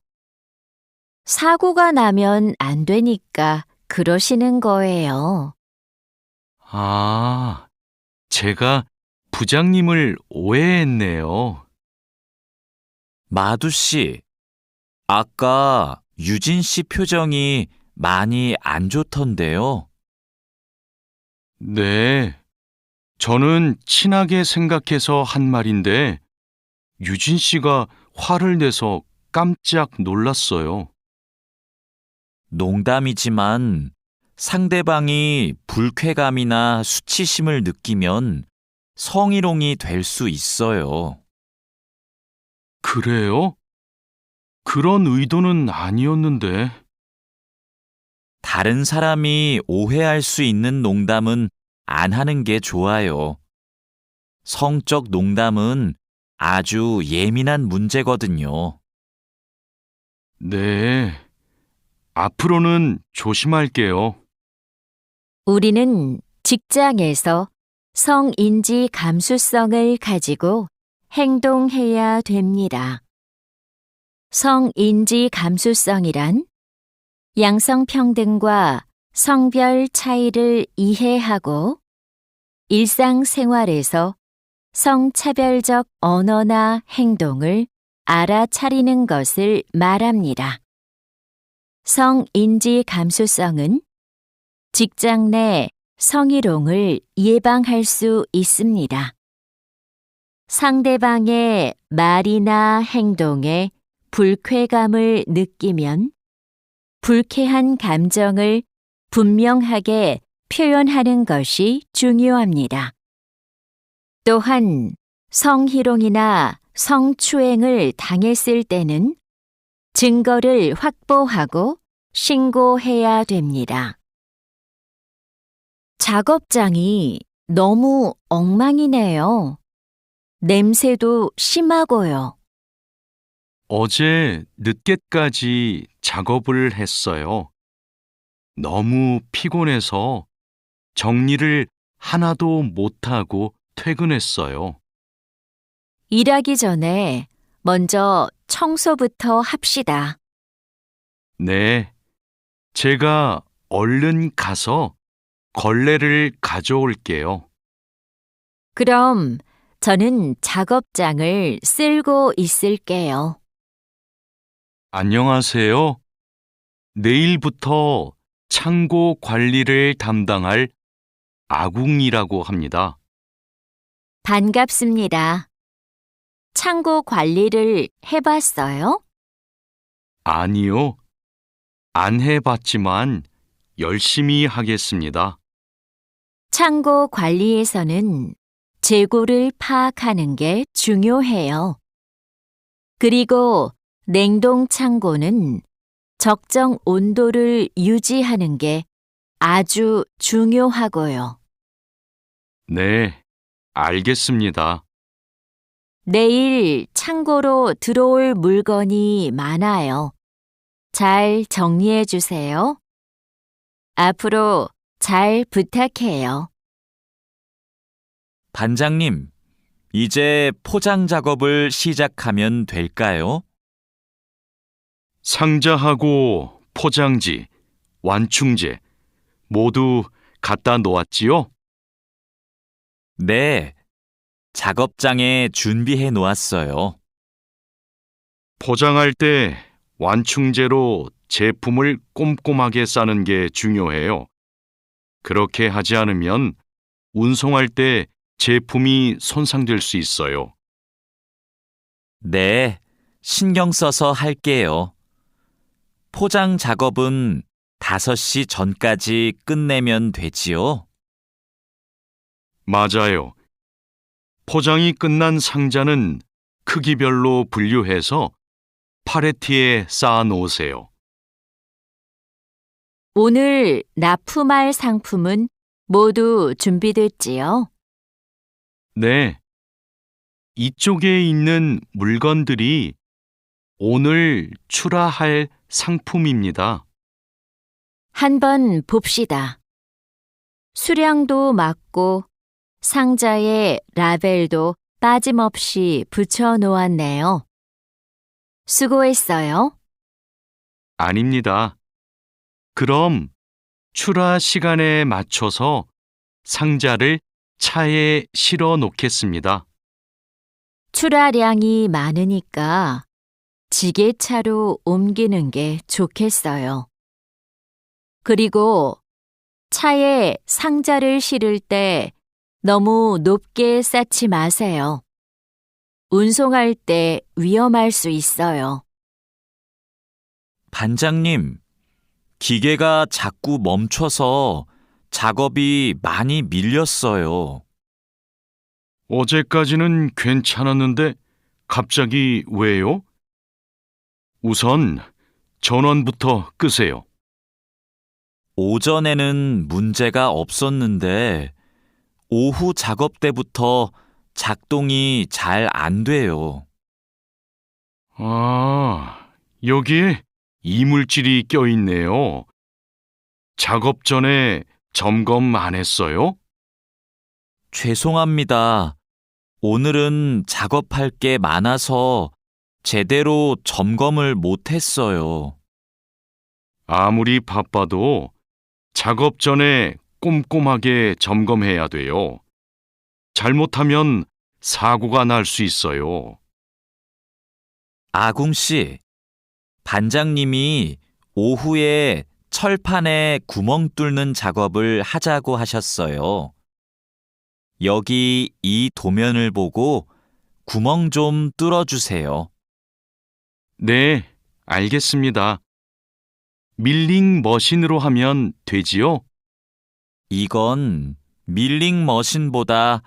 [SPEAKER 3] 사고가 나면 안 되니까 그러시는 거예요.
[SPEAKER 2] 아, 제가 부장님을 오해했네요.
[SPEAKER 1] 마두 씨, 아까 유진 씨 표정이 많이 안 좋던데요.
[SPEAKER 2] 네, 저는 친하게 생각해서 한 말인데 유진 씨가 화를 내서 깜짝 놀랐어요.
[SPEAKER 1] 농담이지만 상대방이 불쾌감이나 수치심을 느끼면 성희롱이 될 수 있어요.
[SPEAKER 2] 그래요? 그런 의도는 아니었는데.
[SPEAKER 1] 다른 사람이 오해할 수 있는 농담은 안 하는 게 좋아요. 성적 농담은 아주 예민한 문제거든요.
[SPEAKER 2] 네, 앞으로는 조심할게요.
[SPEAKER 3] 우리는 직장에서 성인지 감수성을 가지고 행동해야 됩니다. 성인지 감수성이란 양성평등과 성별 차이를 이해하고 일상생활에서 성차별적 언어나 행동을 알아차리는 것을 말합니다. 성인지 감수성은 직장 내 성희롱을 예방할 수 있습니다. 상대방의 말이나 행동에 불쾌감을 느끼면 불쾌한 감정을 분명하게 표현하는 것이 중요합니다. 또한 성희롱이나 성추행을 당했을 때는 증거를 확보하고 신고해야 됩니다. 작업장이 너무 엉망이네요. 냄새도 심하고요.
[SPEAKER 2] 어제 늦게까지 작업을 했어요. 너무 피곤해서 정리를 하나도 못하고 퇴근했어요.
[SPEAKER 3] 일하기 전에 먼저 청소부터 합시다.
[SPEAKER 2] 네, 제가 얼른 가서 걸레를 가져올게요.
[SPEAKER 3] 그럼 저는 작업장을 쓸고 있을게요.
[SPEAKER 2] 안녕하세요. 내일부터 창고 관리를 담당할 아궁이라고 합니다.
[SPEAKER 3] 반갑습니다. 창고 관리를 해봤어요?
[SPEAKER 2] 아니요. 안 해봤지만 열심히 하겠습니다.
[SPEAKER 3] 창고 관리에서는 재고를 파악하는 게 중요해요. 그리고 냉동 창고는 적정 온도를 유지하는 게 아주 중요하고요.
[SPEAKER 2] 네, 알겠습니다.
[SPEAKER 3] 내일 창고로 들어올 물건이 많아요. 잘 정리해 주세요. 앞으로 잘 부탁해요.
[SPEAKER 1] 반장님, 이제 포장 작업을 시작하면 될까요?
[SPEAKER 2] 상자하고 포장지, 완충제 모두 갖다 놓았지요?
[SPEAKER 1] 네, 작업장에 준비해 놓았어요.
[SPEAKER 2] 포장할 때 완충제로 제품을 꼼꼼하게 싸는 게 중요해요. 그렇게 하지 않으면 운송할 때 제품이 손상될 수 있어요.
[SPEAKER 1] 네, 신경 써서 할게요. 포장 작업은 5시 전까지 끝내면 되지요?
[SPEAKER 2] 맞아요. 포장이 끝난 상자는 크기별로 분류해서 팔레트에 쌓아 놓으세요.
[SPEAKER 3] 오늘 납품할 상품은 모두 준비됐지요?
[SPEAKER 2] 네. 이쪽에 있는 물건들이 오늘 출하할 상품입니다.
[SPEAKER 3] 한번 봅시다. 수량도 맞고 상자에 라벨도 빠짐없이 붙여 놓았네요. 수고했어요.
[SPEAKER 2] 아닙니다. 그럼 출하 시간에 맞춰서 상자를 차에 실어 놓겠습니다.
[SPEAKER 3] 출하량이 많으니까 지게차로 옮기는 게 좋겠어요. 그리고 차에 상자를 실을 때 너무 높게 쌓지 마세요. 운송할 때 위험할 수 있어요.
[SPEAKER 1] 반장님, 기계가 자꾸 멈춰서 작업이 많이 밀렸어요.
[SPEAKER 2] 어제까지는 괜찮았는데 갑자기 왜요? 우선 전원부터 끄세요.
[SPEAKER 1] 오전에는 문제가 없었는데 오후 작업 때부터 작동이 잘 안 돼요.
[SPEAKER 2] 아, 여기에 이물질이 껴있네요. 작업 전에 점검 안 했어요?
[SPEAKER 1] 죄송합니다. 오늘은 작업할 게 많아서 제대로 점검을 못 했어요.
[SPEAKER 2] 아무리 바빠도 작업 전에 꼼꼼하게 점검해야 돼요. 잘못하면 사고가 날 수 있어요.
[SPEAKER 1] 아궁 씨, 반장님이 오후에 철판에 구멍 뚫는 작업을 하자고 하셨어요. 여기 이 도면을 보고 구멍 좀 뚫어주세요.
[SPEAKER 2] 네, 알겠습니다. 밀링 머신으로 하면 되지요?
[SPEAKER 1] 이건 밀링 머신보다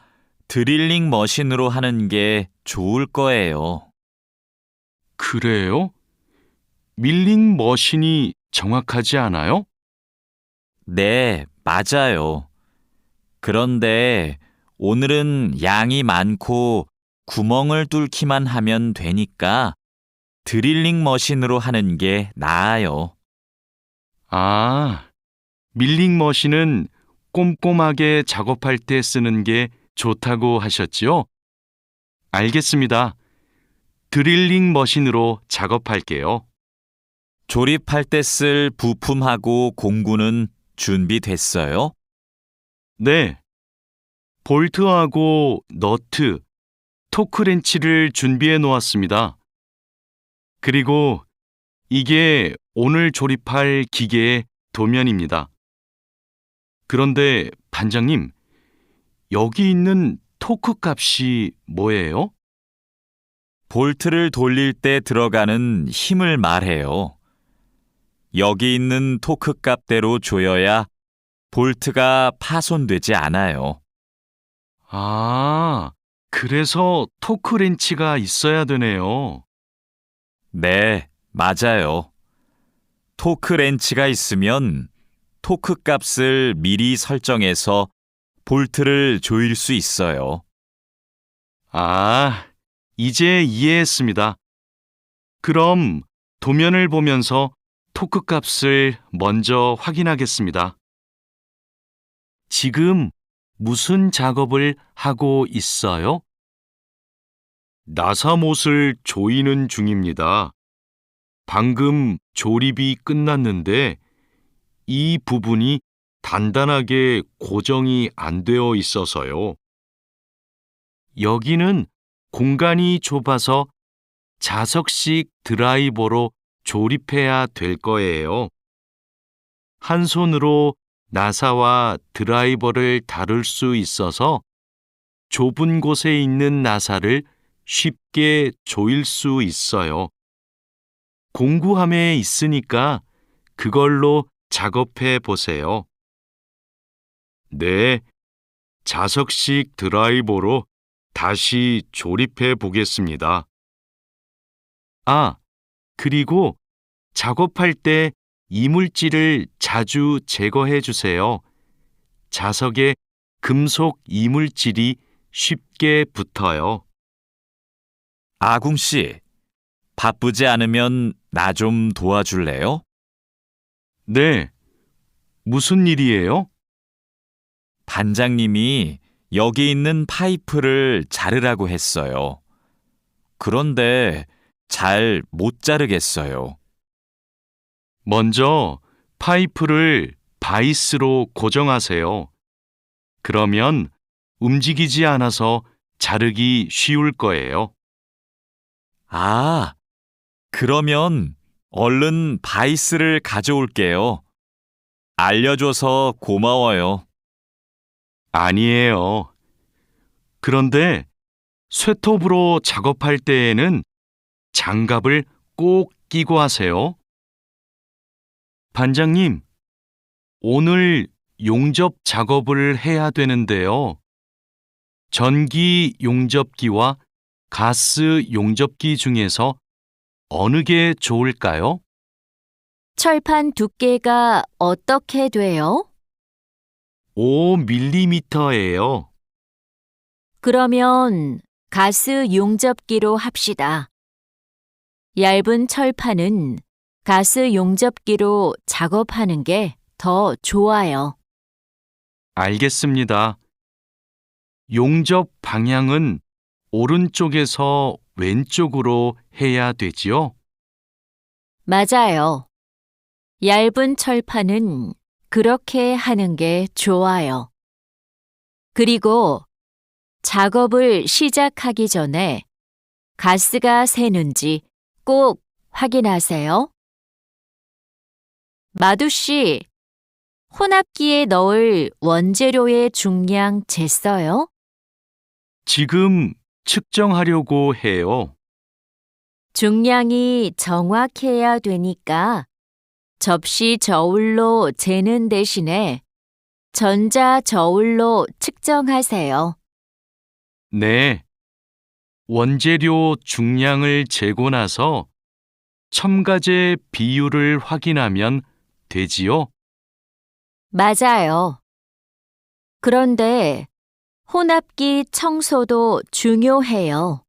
[SPEAKER 1] 드릴링 머신으로 하는 게 좋을 거예요.
[SPEAKER 2] 그래요? 밀링 머신이 정확하지 않아요?
[SPEAKER 1] 네, 맞아요. 그런데 오늘은 양이 많고 구멍을 뚫기만 하면 되니까 드릴링 머신으로 하는 게 나아요.
[SPEAKER 2] 아, 밀링 머신은 꼼꼼하게 작업할 때 쓰는 게 좋다고 하셨지요? 알겠습니다. 드릴링 머신으로 작업할게요.
[SPEAKER 1] 조립할 때 쓸 부품하고 공구는 준비됐어요?
[SPEAKER 2] 네. 볼트하고 너트, 토크렌치를 준비해 놓았습니다. 그리고 이게 오늘 조립할 기계의 도면입니다. 그런데 반장님, 여기 있는 토크 값이 뭐예요?
[SPEAKER 1] 볼트를 돌릴 때 들어가는 힘을 말해요. 여기 있는 토크 값대로 조여야 볼트가 파손되지 않아요.
[SPEAKER 2] 아, 그래서 토크 렌치가 있어야 되네요.
[SPEAKER 1] 네, 맞아요. 토크 렌치가 있으면 토크 값을 미리 설정해서 볼트를 조일 수 있어요.
[SPEAKER 2] 아, 이제 이해했습니다. 그럼 도면을 보면서 토크 값을 먼저 확인하겠습니다. 지금 무슨 작업을 하고 있어요? 나사못을 조이는 중입니다. 방금 조립이 끝났는데 이 부분이 단단하게 고정이 안 되어 있어서요. 여기는 공간이 좁아서 자석식 드라이버로 조립해야 될 거예요. 한 손으로 나사와 드라이버를 다룰 수 있어서 좁은 곳에 있는 나사를 쉽게 조일 수 있어요. 공구함에 있으니까 그걸로 작업해 보세요. 네, 자석식 드라이버로 다시 조립해 보겠습니다. 아, 그리고 작업할 때 이물질을 자주 제거해 주세요. 자석에 금속 이물질이 쉽게 붙어요.
[SPEAKER 1] 아궁 씨, 바쁘지 않으면 나 좀 도와줄래요?
[SPEAKER 2] 네, 무슨 일이에요?
[SPEAKER 1] 반장님이 여기 있는 파이프를 자르라고 했어요. 그런데 잘 못 자르겠어요.
[SPEAKER 2] 먼저 파이프를 바이스로 고정하세요. 그러면 움직이지 않아서 자르기 쉬울 거예요.
[SPEAKER 1] 아, 그러면 얼른 바이스를 가져올게요. 알려줘서 고마워요.
[SPEAKER 2] 아니에요. 그런데 쇠톱으로 작업할 때에는 장갑을 꼭 끼고 하세요. 반장님, 오늘 용접 작업을 해야 되는데요. 전기 용접기와 가스 용접기 중에서 어느 게 좋을까요?
[SPEAKER 3] 철판 두께가 어떻게 돼요?
[SPEAKER 2] 5mm예요.
[SPEAKER 3] 그러면 가스 용접기로 합시다. 얇은 철판은 가스 용접기로 작업하는 게 더 좋아요.
[SPEAKER 2] 알겠습니다. 용접 방향은 오른쪽에서 왼쪽으로 해야 되지요?
[SPEAKER 3] 맞아요. 얇은 철판은 그렇게 하는 게 좋아요. 그리고 작업을 시작하기 전에 가스가 새는지 꼭 확인하세요. 마두 씨, 혼합기에 넣을 원재료의 중량 쟀어요?
[SPEAKER 2] 지금 측정하려고 해요.
[SPEAKER 3] 중량이 정확해야 되니까 접시 저울로 재는 대신에 전자 저울로 측정하세요.
[SPEAKER 2] 네. 원재료 중량을 재고 나서 첨가제 비율을 확인하면 되지요?
[SPEAKER 3] 맞아요. 그런데 혼합기 청소도 중요해요.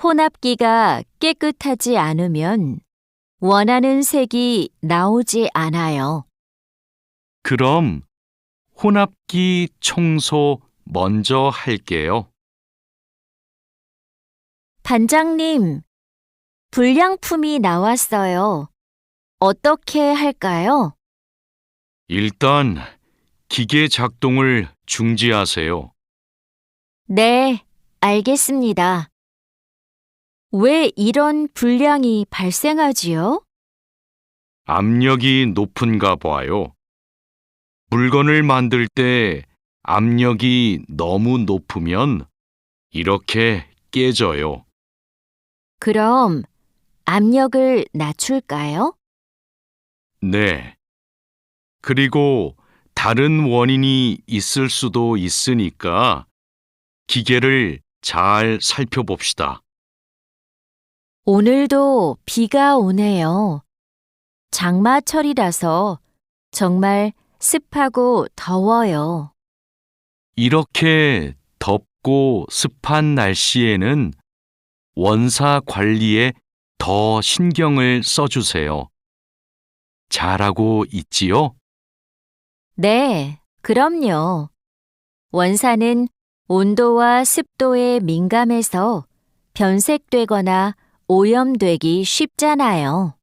[SPEAKER 3] 혼합기가 깨끗하지 않으면 원하는 색이 나오지 않아요.
[SPEAKER 2] 그럼 혼합기 청소 먼저 할게요.
[SPEAKER 3] 반장님, 불량품이 나왔어요. 어떻게 할까요?
[SPEAKER 2] 일단 기계 작동을 중지하세요.
[SPEAKER 3] 네, 알겠습니다. 왜 이런 불량이 발생하지요?
[SPEAKER 2] 압력이 높은가 봐요. 물건을 만들 때 압력이 너무 높으면 이렇게 깨져요.
[SPEAKER 3] 그럼 압력을 낮출까요?
[SPEAKER 2] 네. 그리고 다른 원인이 있을 수도 있으니까 기계를 잘 살펴봅시다.
[SPEAKER 3] 오늘도 비가 오네요. 장마철이라서 정말 습하고 더워요.
[SPEAKER 2] 이렇게 덥고 습한 날씨에는 원사 관리에 더 신경을 써주세요. 잘하고 있지요?
[SPEAKER 3] 네, 그럼요. 원사는 온도와 습도에 민감해서 변색되거나 오염되기 쉽잖아요.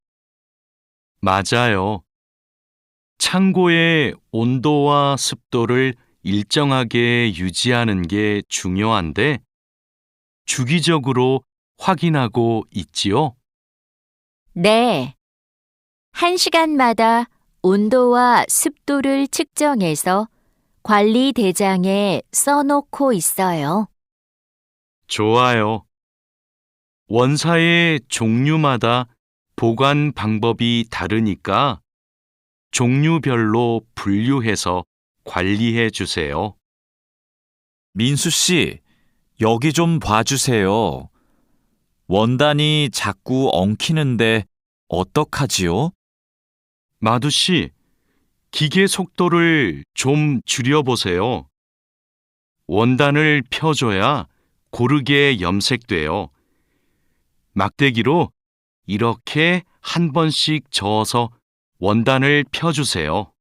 [SPEAKER 2] 맞아요. 창고의 온도와 습도를 일정하게 유지하는 게 중요한데 주기적으로 확인하고 있지요?
[SPEAKER 3] 네. 1시간마다 온도와 습도를 측정해서 관리 대장에 써놓고 있어요.
[SPEAKER 2] 좋아요. 원사의 종류마다 보관 방법이 다르니까 종류별로 분류해서 관리해 주세요.
[SPEAKER 1] 민수 씨, 여기 좀 봐주세요. 원단이 자꾸 엉키는데 어떡하지요?
[SPEAKER 2] 마두 씨, 기계 속도를 좀 줄여보세요. 원단을 펴줘야 고르게 염색돼요. 막대기로 이렇게 한 번씩 저어서 원단을 펴주세요.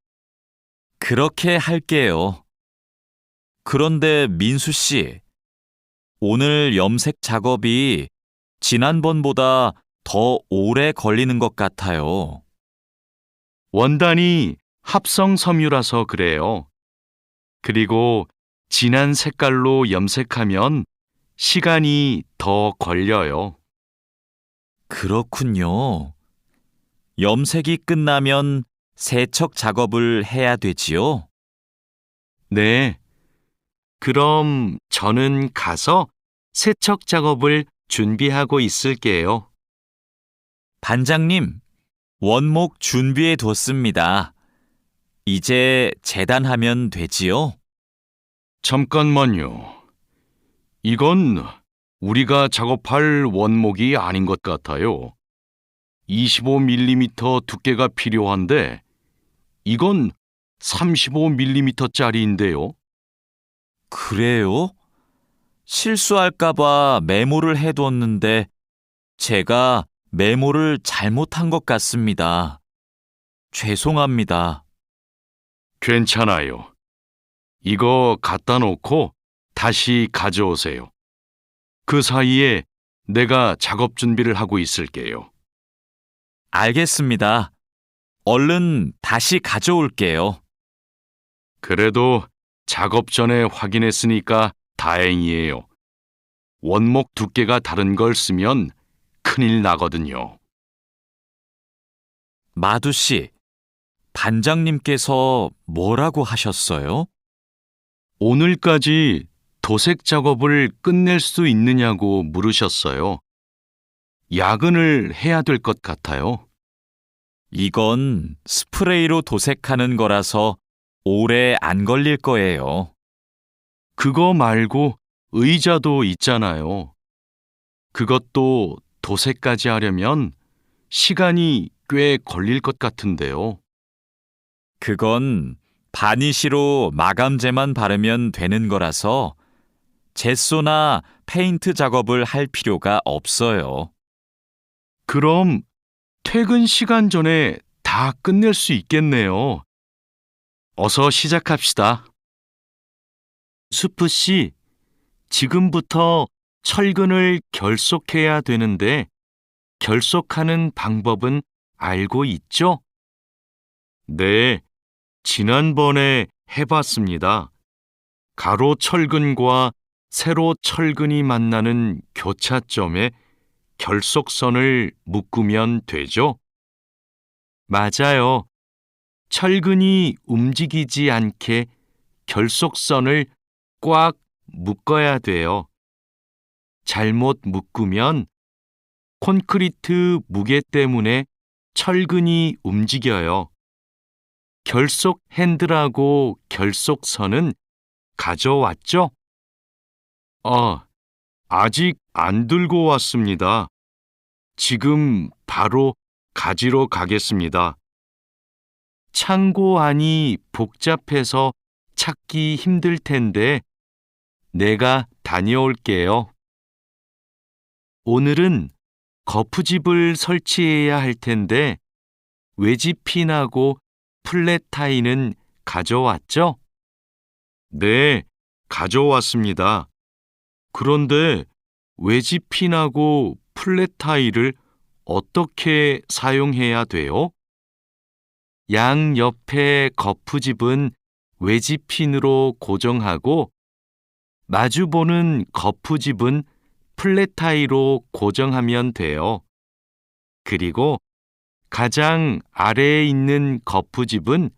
[SPEAKER 1] 그렇게 할게요. 그런데 민수 씨, 오늘 염색 작업이 지난번보다 더 오래 걸리는 것 같아요.
[SPEAKER 2] 원단이 합성 섬유라서 그래요. 그리고 진한 색깔로 염색하면 시간이 더 걸려요.
[SPEAKER 1] 그렇군요. 염색이 끝나면 세척 작업을 해야 되지요?
[SPEAKER 2] 네. 그럼 저는 가서 세척 작업을 준비하고 있을게요.
[SPEAKER 1] 반장님, 원목 준비해 뒀습니다. 이제 재단하면 되지요?
[SPEAKER 2] 잠깐만요. 이건 우리가 작업할 원목이 아닌 것 같아요. 25mm 두께가 필요한데 이건 35mm짜리인데요.
[SPEAKER 1] 그래요? 실수할까봐 메모를 해뒀는데 제가 메모를 잘못한 것 같습니다. 죄송합니다.
[SPEAKER 2] 괜찮아요. 이거 갖다 놓고 다시 가져오세요. 그 사이에 내가 작업 준비를 하고 있을게요.
[SPEAKER 1] 알겠습니다. 얼른 다시 가져올게요.
[SPEAKER 2] 그래도 작업 전에 확인했으니까 다행이에요. 원목 두께가 다른 걸 쓰면 큰일 나거든요.
[SPEAKER 1] 마두 씨, 반장님께서 뭐라고 하셨어요?
[SPEAKER 2] 오늘까지 도색 작업을 끝낼 수 있느냐고 물으셨어요. 야근을 해야 될 것 같아요.
[SPEAKER 1] 이건 스프레이로 도색하는 거라서 오래 안 걸릴 거예요.
[SPEAKER 2] 그거 말고 의자도 있잖아요. 그것도 도색까지 하려면 시간이 꽤 걸릴 것 같은데요.
[SPEAKER 1] 그건 바니쉬로 마감제만 바르면 되는 거라서 젯소나 페인트 작업을 할 필요가 없어요.
[SPEAKER 2] 그럼 퇴근 시간 전에 다 끝낼 수 있겠네요. 어서 시작합시다. 수프 씨, 지금부터 철근을 결속해야 되는데 결속하는 방법은 알고 있죠? 네, 지난번에 해봤습니다. 가로 철근과 세로 철근이 만나는 교차점에 결속선을 묶으면 되죠? 맞아요. 철근이 움직이지 않게 결속선을 꽉 묶어야 돼요. 잘못 묶으면 콘크리트 무게 때문에 철근이 움직여요. 결속 핸들하고 결속선은 가져왔죠? 아직 안 들고 왔습니다. 지금 바로 가지러 가겠습니다. 창고 안이 복잡해서 찾기 힘들 텐데 내가 다녀올게요. 오늘은 거푸집을 설치해야 할 텐데 외지핀하고 플랫타이는 가져왔죠? 네, 가져왔습니다. 그런데 외지핀하고 플랫타이를 어떻게 사용해야 돼요? 양 옆에 거푸집은 외지핀으로 고정하고 마주보는 거푸집은 플랫타이로 고정하면 돼요. 그리고 가장 아래에 있는 거푸집은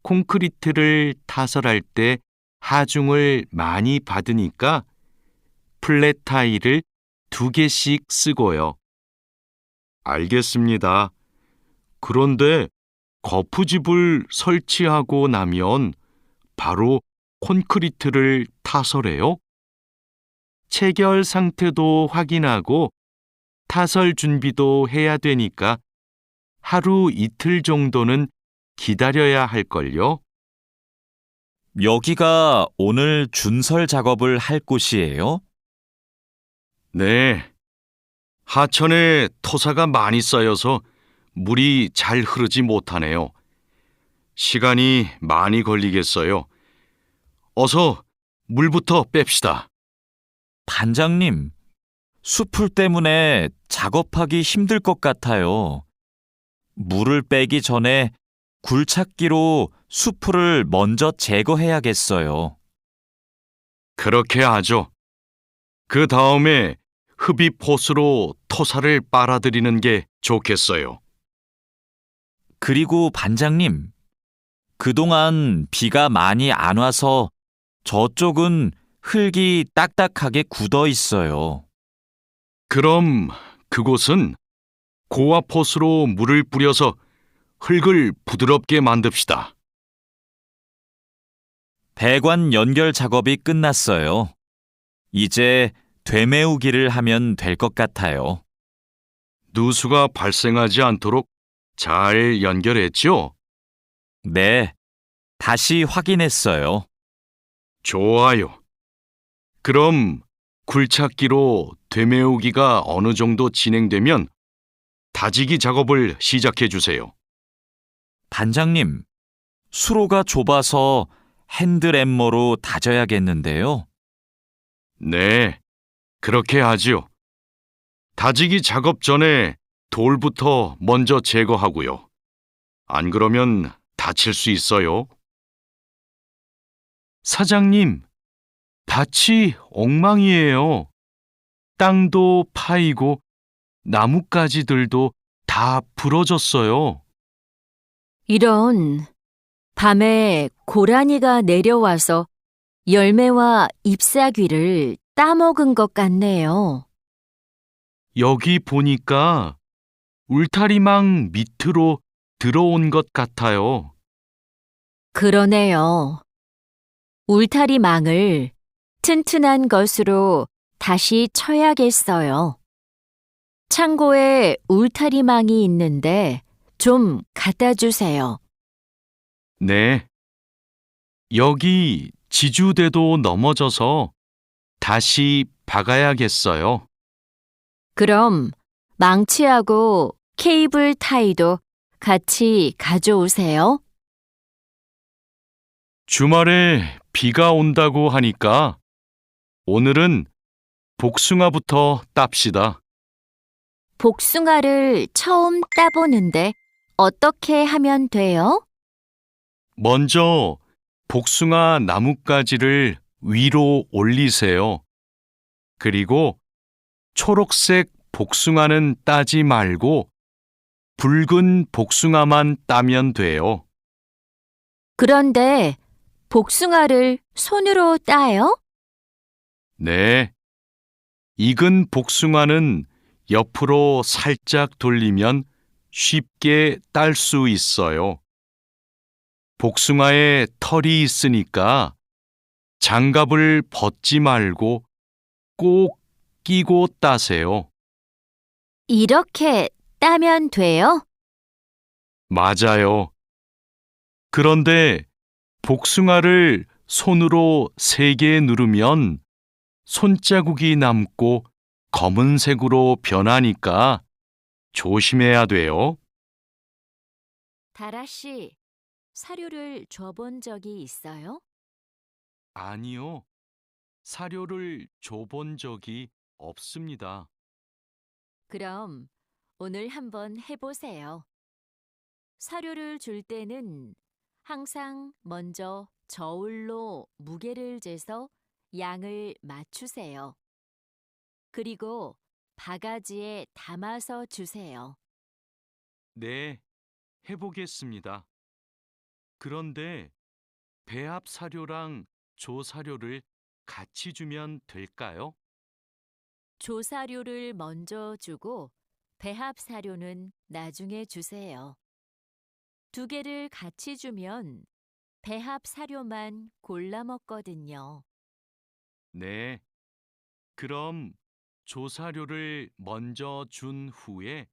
[SPEAKER 2] 콘크리트를 타설할 때 하중을 많이 받으니까 플랫타이를 2개씩 쓰고요. 알겠습니다. 그런데 거푸집을 설치하고 나면 바로 콘크리트를 타설해요? 체결 상태도 확인하고 타설 준비도 해야 되니까 하루 이틀 정도는 기다려야 할걸요?
[SPEAKER 1] 여기가 오늘 준설 작업을 할 곳이에요?
[SPEAKER 2] 네. 하천에 토사가 많이 쌓여서 물이 잘 흐르지 못하네요. 시간이 많이 걸리겠어요. 어서 물부터 뺍시다.
[SPEAKER 1] 반장님, 수풀 때문에 작업하기 힘들 것 같아요. 물을 빼기 전에 굴착기로 수풀을 먼저 제거해야겠어요.
[SPEAKER 2] 그렇게 하죠. 그 다음에 흡입 호스로 토사를 빨아들이는 게 좋겠어요.
[SPEAKER 1] 그리고 반장님, 그동안 비가 많이 안 와서 저쪽은 흙이 딱딱하게 굳어 있어요.
[SPEAKER 2] 그럼 그곳은 고압 호스로 물을 뿌려서 흙을 부드럽게 만듭시다.
[SPEAKER 1] 배관 연결 작업이 끝났어요. 이제 되메우기를 하면 될 것 같아요.
[SPEAKER 2] 누수가 발생하지 않도록 잘 연결했죠?
[SPEAKER 1] 네, 다시 확인했어요.
[SPEAKER 2] 좋아요. 그럼 굴착기로 되메우기가 어느 정도 진행되면 다지기 작업을 시작해 주세요.
[SPEAKER 1] 반장님, 수로가 좁아서 핸드램머로 다져야겠는데요.
[SPEAKER 2] 네, 그렇게 하지요. 다지기 작업 전에 돌부터 먼저 제거하고요. 안 그러면 다칠 수 있어요. 사장님, 밭이 엉망이에요. 땅도 파이고 나뭇가지들도 다 부러졌어요.
[SPEAKER 3] 이런, 밤에 고라니가 내려와서 열매와 잎사귀를 따먹은 것 같네요.
[SPEAKER 2] 여기 보니까 울타리망 밑으로 들어온 것 같아요.
[SPEAKER 3] 그러네요. 울타리망을 튼튼한 것으로 다시 쳐야겠어요. 창고에 울타리망이 있는데 좀 갖다 주세요.
[SPEAKER 2] 네. 여기 지주대도 넘어져서 다시 박아야겠어요.
[SPEAKER 3] 그럼 망치하고 케이블 타이도 같이 가져오세요.
[SPEAKER 2] 주말에 비가 온다고 하니까 오늘은 복숭아부터 땁시다.
[SPEAKER 3] 복숭아를 처음 따보는데 어떻게 하면 돼요?
[SPEAKER 2] 먼저 복숭아 나뭇가지를 위로 올리세요. 그리고 초록색 복숭아는 따지 말고 붉은 복숭아만 따면 돼요.
[SPEAKER 3] 그런데 복숭아를 손으로 따요?
[SPEAKER 2] 네. 익은 복숭아는 옆으로 살짝 돌리면 쉽게 딸 수 있어요. 복숭아에 털이 있으니까 장갑을 벗지 말고 꼭 끼고 따세요.
[SPEAKER 3] 이렇게 따면 돼요?
[SPEAKER 2] 맞아요. 그런데 복숭아를 손으로 세게 누르면 손자국이 남고 검은색으로 변하니까 조심해야 돼요.
[SPEAKER 3] 다라 씨, 사료를 줘본 적이 있어요?
[SPEAKER 2] 아니요. 사료를 줘본 적이 없습니다.
[SPEAKER 3] 그럼 오늘 한번 해보세요. 사료를 줄 때는 항상 먼저 저울로 무게를 재서 양을 맞추세요. 그리고 바가지에 담아서 주세요.
[SPEAKER 2] 네, 해보겠습니다. 그런데 배합 사료랑 조 사료를 같이 주면 될까요?
[SPEAKER 3] 조사료를 먼저 주고 배합 사료는 나중에 주세요. 두 개를 같이 주면 배합 사료만 골라 먹거든요.
[SPEAKER 2] 네, 그럼 조 사료를 먼저 준 후에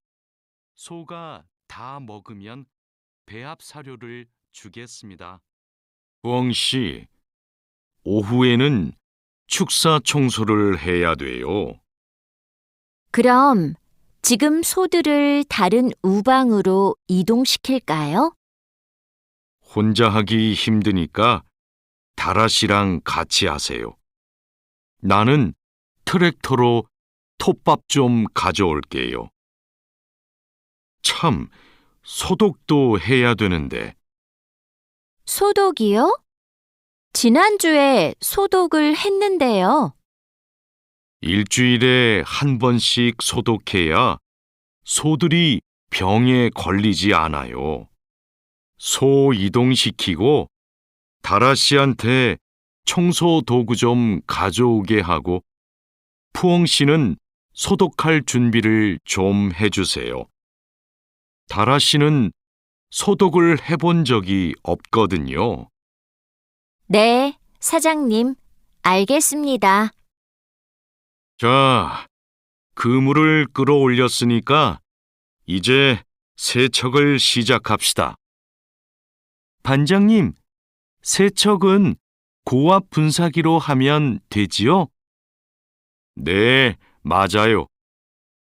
[SPEAKER 2] 소가 다 먹으면 배합 사료를 주겠습니다. 부엉 씨, 오후에는 축사 청소를 해야 돼요.
[SPEAKER 3] 그럼 지금 소들을 다른 우방으로 이동시킬까요?
[SPEAKER 2] 혼자 하기 힘드니까 다라 씨랑 같이 하세요. 나는 트랙터로 톱밥 좀 가져올게요. 참, 소독도 해야 되는데
[SPEAKER 3] 소독이요? 지난주에 소독을 했는데요.
[SPEAKER 2] 일주일에 한 번씩 소독해야 소들이 병에 걸리지 않아요. 소 이동시키고 다라 씨한테 청소 도구 좀 가져오게 하고 푸엉 씨는 소독할 준비를 좀 해주세요. 다라 씨는 소독을 해본 적이 없거든요.
[SPEAKER 3] 네, 사장님, 알겠습니다.
[SPEAKER 2] 자, 그물을 끌어올렸으니까 이제 세척을 시작합시다. 반장님, 세척은 고압 분사기로 하면 되지요? 네, 맞아요.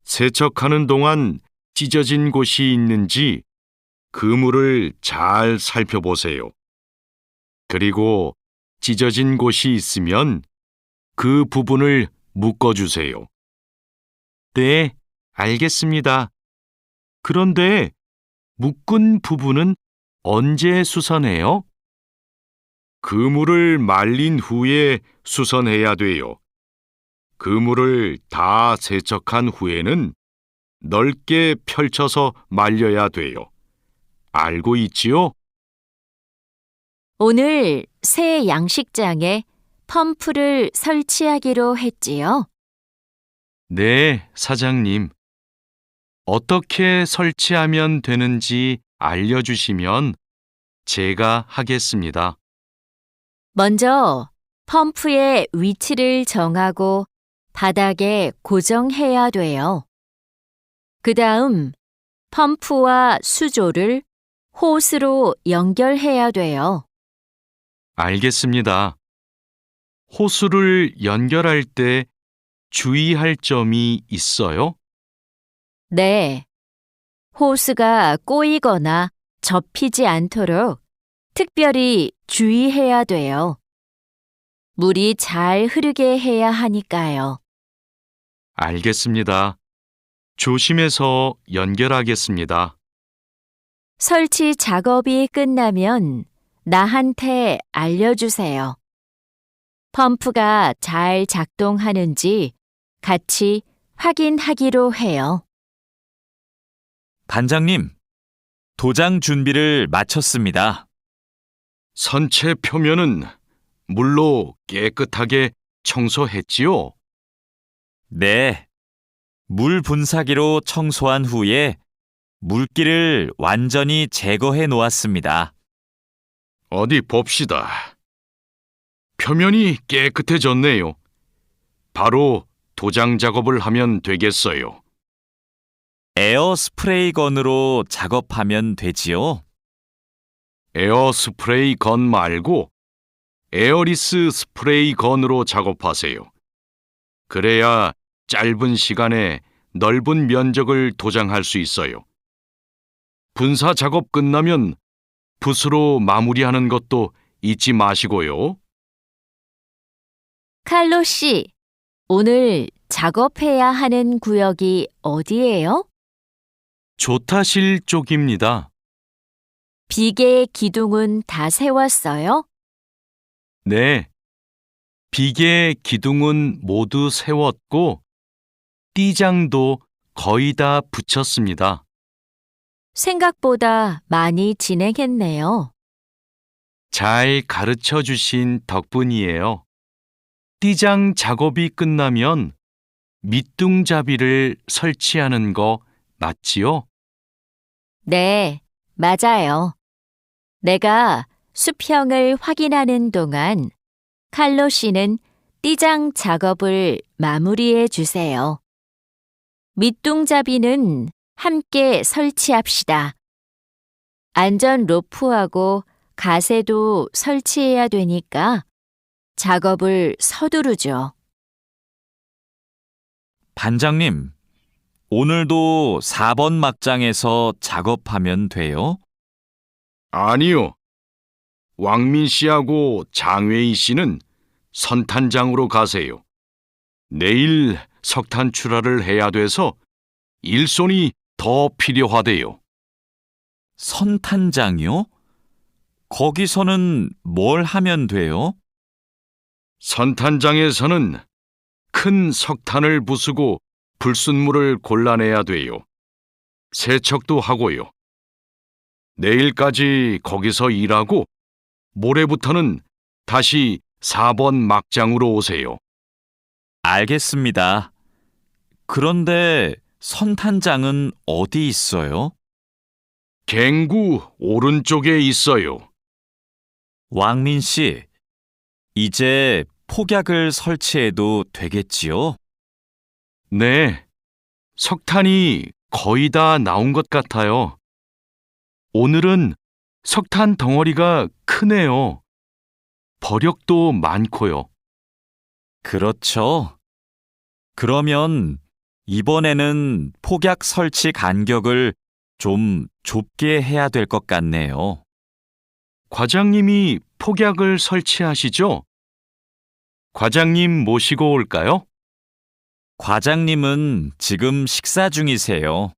[SPEAKER 2] 세척하는 동안 찢어진 곳이 있는지 그물을 잘 살펴보세요. 그리고 찢어진 곳이 있으면 그 부분을 묶어주세요. 네, 알겠습니다. 그런데 묶은 부분은 언제 수선해요? 그물을 말린 후에 수선해야 돼요. 그물을 다 세척한 후에는 넓게 펼쳐서 말려야 돼요. 알고 있지요?
[SPEAKER 3] 오늘 새 양식장에 펌프를 설치하기로 했지요.
[SPEAKER 2] 네, 사장님. 어떻게 설치하면 되는지 알려주시면 제가 하겠습니다.
[SPEAKER 3] 먼저 펌프의 위치를 정하고 바닥에 고정해야 돼요. 그 다음 펌프와 수조를 호스로 연결해야 돼요.
[SPEAKER 2] 알겠습니다. 호수를 연결할 때 주의할 점이 있어요?
[SPEAKER 3] 네. 호스가 꼬이거나 접히지 않도록 특별히 주의해야 돼요. 물이 잘 흐르게 해야 하니까요.
[SPEAKER 2] 알겠습니다. 조심해서 연결하겠습니다.
[SPEAKER 3] 설치 작업이 끝나면 나한테 알려주세요. 펌프가 잘 작동하는지 같이 확인하기로 해요.
[SPEAKER 1] 반장님, 도장 준비를 마쳤습니다.
[SPEAKER 2] 선체 표면은 물로 깨끗하게 청소했지요?
[SPEAKER 1] 네. 물 분사기로 청소한 후에 물기를 완전히 제거해 놓았습니다.
[SPEAKER 2] 어디 봅시다. 표면이 깨끗해졌네요. 바로 도장 작업을 하면 되겠어요.
[SPEAKER 1] 에어 스프레이 건으로 작업하면 되지요?
[SPEAKER 2] 에어 스프레이 건 말고 에어리스 스프레이 건으로 작업하세요. 그래야 짧은 시간에 넓은 면적을 도장할 수 있어요. 분사 작업 끝나면 붓으로 마무리하는 것도 잊지 마시고요.
[SPEAKER 3] 칼로 씨, 오늘 작업해야 하는 구역이 어디예요?
[SPEAKER 2] 조타실 쪽입니다.
[SPEAKER 3] 비계의 기둥은 다 세웠어요?
[SPEAKER 2] 네. 비계 기둥은 모두 세웠고 띠장도 거의 다 붙였습니다.
[SPEAKER 3] 생각보다 많이 진행했네요.
[SPEAKER 2] 잘 가르쳐 주신 덕분이에요. 띠장 작업이 끝나면 밑둥잡이를 설치하는 거 맞지요?
[SPEAKER 3] 네, 맞아요. 내가 수평을 확인하는 동안 칼로 씨는 띠장 작업을 마무리해 주세요. 밑둥잡이는 함께 설치합시다. 안전 로프하고 가세도 설치해야 되니까 작업을 서두르죠.
[SPEAKER 1] 반장님, 오늘도 4번 막장에서 작업하면 돼요?
[SPEAKER 2] 아니요. 왕민 씨하고 장웨이 씨는 선탄장으로 가세요. 내일 석탄 출하를 해야 돼서 일손이 더 필요하대요.
[SPEAKER 1] 선탄장이요? 거기서는 뭘 하면 돼요?
[SPEAKER 2] 선탄장에서는 큰 석탄을 부수고 불순물을 골라내야 돼요. 세척도 하고요. 내일까지 거기서 일하고 모레부터는 다시 4번 막장으로 오세요.
[SPEAKER 1] 알겠습니다. 그런데 선탄장은 어디 있어요?
[SPEAKER 2] 갱구 오른쪽에 있어요.
[SPEAKER 1] 왕민 씨, 이제 폭약을 설치해도 되겠지요?
[SPEAKER 2] 네, 석탄이 거의 다 나온 것 같아요. 오늘은 석탄 덩어리가 크네요. 버력도 많고요.
[SPEAKER 1] 그렇죠. 그러면 이번에는 폭약 설치 간격을 좀 좁게 해야 될 것 같네요.
[SPEAKER 2] 과장님이 폭약을 설치하시죠? 과장님 모시고 올까요?
[SPEAKER 1] 과장님은 지금 식사 중이세요.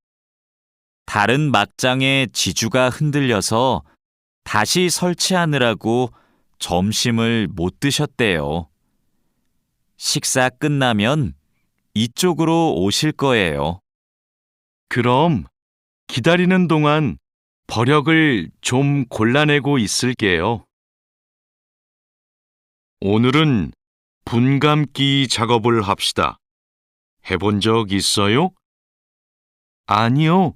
[SPEAKER 1] 다른 막장의 지주가 흔들려서 다시 설치하느라고 점심을 못 드셨대요. 식사 끝나면 이쪽으로 오실 거예요.
[SPEAKER 2] 그럼 기다리는 동안 버력을 좀 골라내고 있을게요. 오늘은 분감기 작업을 합시다. 해본 적 있어요? 아니요.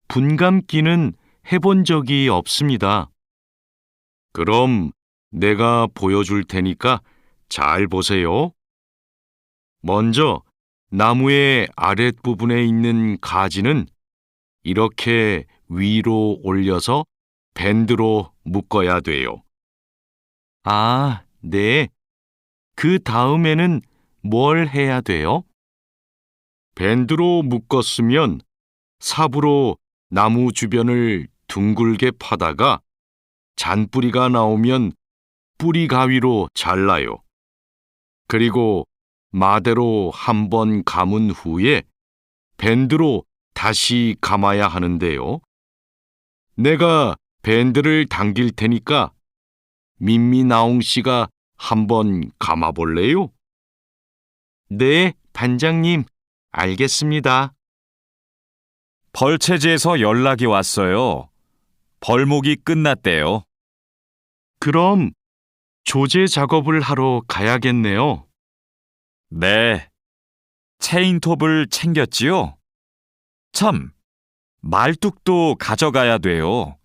[SPEAKER 2] 분감기는 해본 적이 없습니다. 그럼 내가 보여줄 테니까 잘 보세요. 먼저 나무의 아랫부분에 있는 가지는 이렇게 위로 올려서 밴드로 묶어야 돼요. 아, 네. 그 다음에는 뭘 해야 돼요? 밴드로 묶었으면 삽으로 나무 주변을 둥글게 파다가 잔뿌리가 나오면 뿌리 가위로 잘라요. 그리고 마대로 한 번 감은 후에 밴드로 다시 감아야 하는데요. 내가 밴드를 당길 테니까 민미나옹 씨가 한번 감아볼래요? 네, 반장님, 알겠습니다.
[SPEAKER 1] 벌채지에서 연락이 왔어요. 벌목이 끝났대요.
[SPEAKER 2] 그럼 조제 작업을 하러 가야겠네요.
[SPEAKER 1] 네. 체인톱을 챙겼지요? 참, 말뚝도 가져가야 돼요.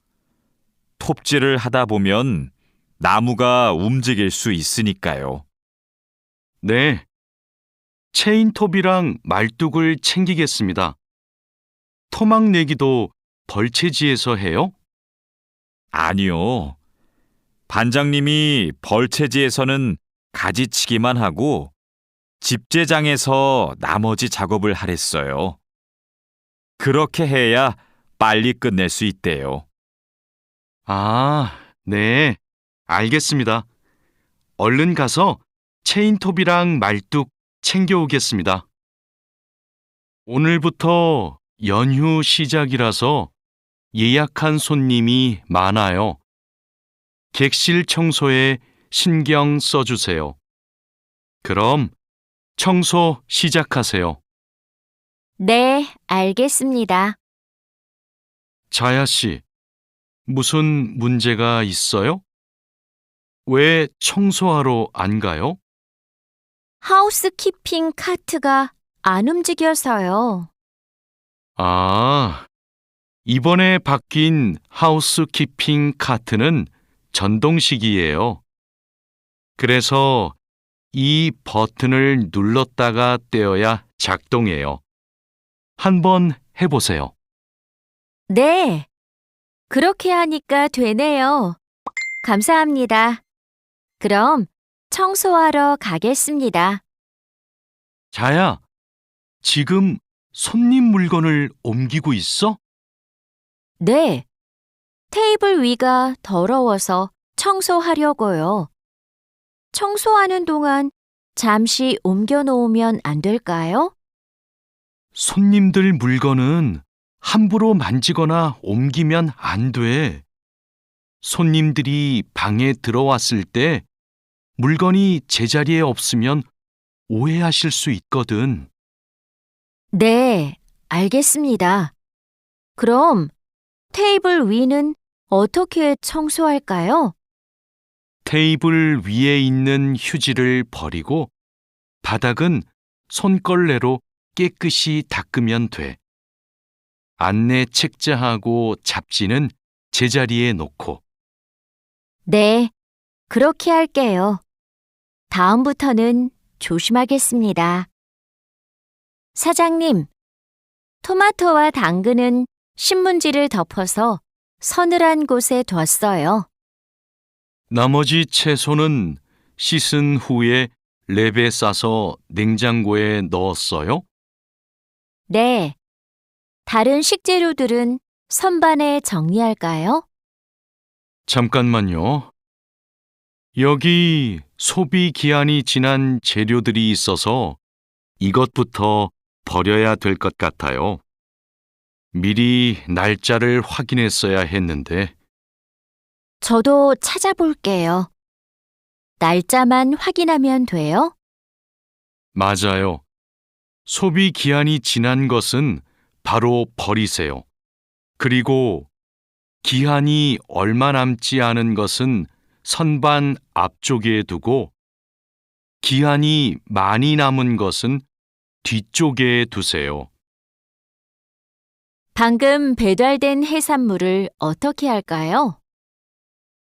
[SPEAKER 1] 톱질을 하다 보면 나무가 움직일 수 있으니까요.
[SPEAKER 2] 네. 체인톱이랑 말뚝을 챙기겠습니다. 토막 내기도 벌채지에서 해요?
[SPEAKER 1] 아니요. 반장님이 벌채지에서는 가지치기만 하고 집재장에서 나머지 작업을 하랬어요. 그렇게 해야 빨리 끝낼 수 있대요.
[SPEAKER 2] 아, 네. 알겠습니다. 얼른 가서 체인톱이랑 말뚝 챙겨오겠습니다. 오늘부터 연휴 시작이라서 예약한 손님이 많아요. 객실 청소에 신경 써주세요. 그럼 청소 시작하세요.
[SPEAKER 3] 네, 알겠습니다.
[SPEAKER 2] 자야 씨, 무슨 문제가 있어요? 왜 청소하러 안 가요?
[SPEAKER 3] 하우스키핑 카트가 안 움직여서요.
[SPEAKER 2] 아, 이번에 바뀐 하우스키핑 카트는 전동식이에요. 그래서 이 버튼을 눌렀다가 떼어야 작동해요. 한번 해보세요.
[SPEAKER 3] 네, 그렇게 하니까 되네요. 감사합니다. 그럼 청소하러 가겠습니다.
[SPEAKER 2] 자야, 지금 손님 물건을 옮기고 있어?
[SPEAKER 3] 네, 테이블 위가 더러워서 청소하려고요. 청소하는 동안 잠시 옮겨 놓으면 안 될까요?
[SPEAKER 2] 손님들 물건은 함부로 만지거나 옮기면 안 돼. 손님들이 방에 들어왔을 때 물건이 제자리에 없으면 오해하실 수 있거든.
[SPEAKER 3] 네, 알겠습니다. 그럼 테이블 위는 어떻게 청소할까요?
[SPEAKER 2] 테이블 위에 있는 휴지를 버리고 바닥은 손걸레로 깨끗이 닦으면 돼. 안내 책자하고 잡지는 제자리에 놓고.
[SPEAKER 3] 네, 그렇게 할게요. 다음부터는 조심하겠습니다. 사장님, 토마토와 당근은 신문지를 덮어서 서늘한 곳에 뒀어요.
[SPEAKER 2] 나머지 채소는 씻은 후에 랩에 싸서 냉장고에 넣었어요?
[SPEAKER 3] 네, 다른 식재료들은 선반에 정리할까요?
[SPEAKER 2] 잠깐만요. 여기 소비 기한이 지난 재료들이 있어서 이것부터 버려야 될 것 같아요. 미리 날짜를 확인했어야 했는데.
[SPEAKER 3] 저도 찾아볼게요. 날짜만 확인하면 돼요?
[SPEAKER 2] 맞아요. 소비 기한이 지난 것은 바로 버리세요. 그리고 기한이 얼마 남지 않은 것은 선반 앞쪽에 두고 기한이 많이 남은 것은 뒤쪽에 두세요.
[SPEAKER 3] 방금 배달된 해산물을 어떻게 할까요?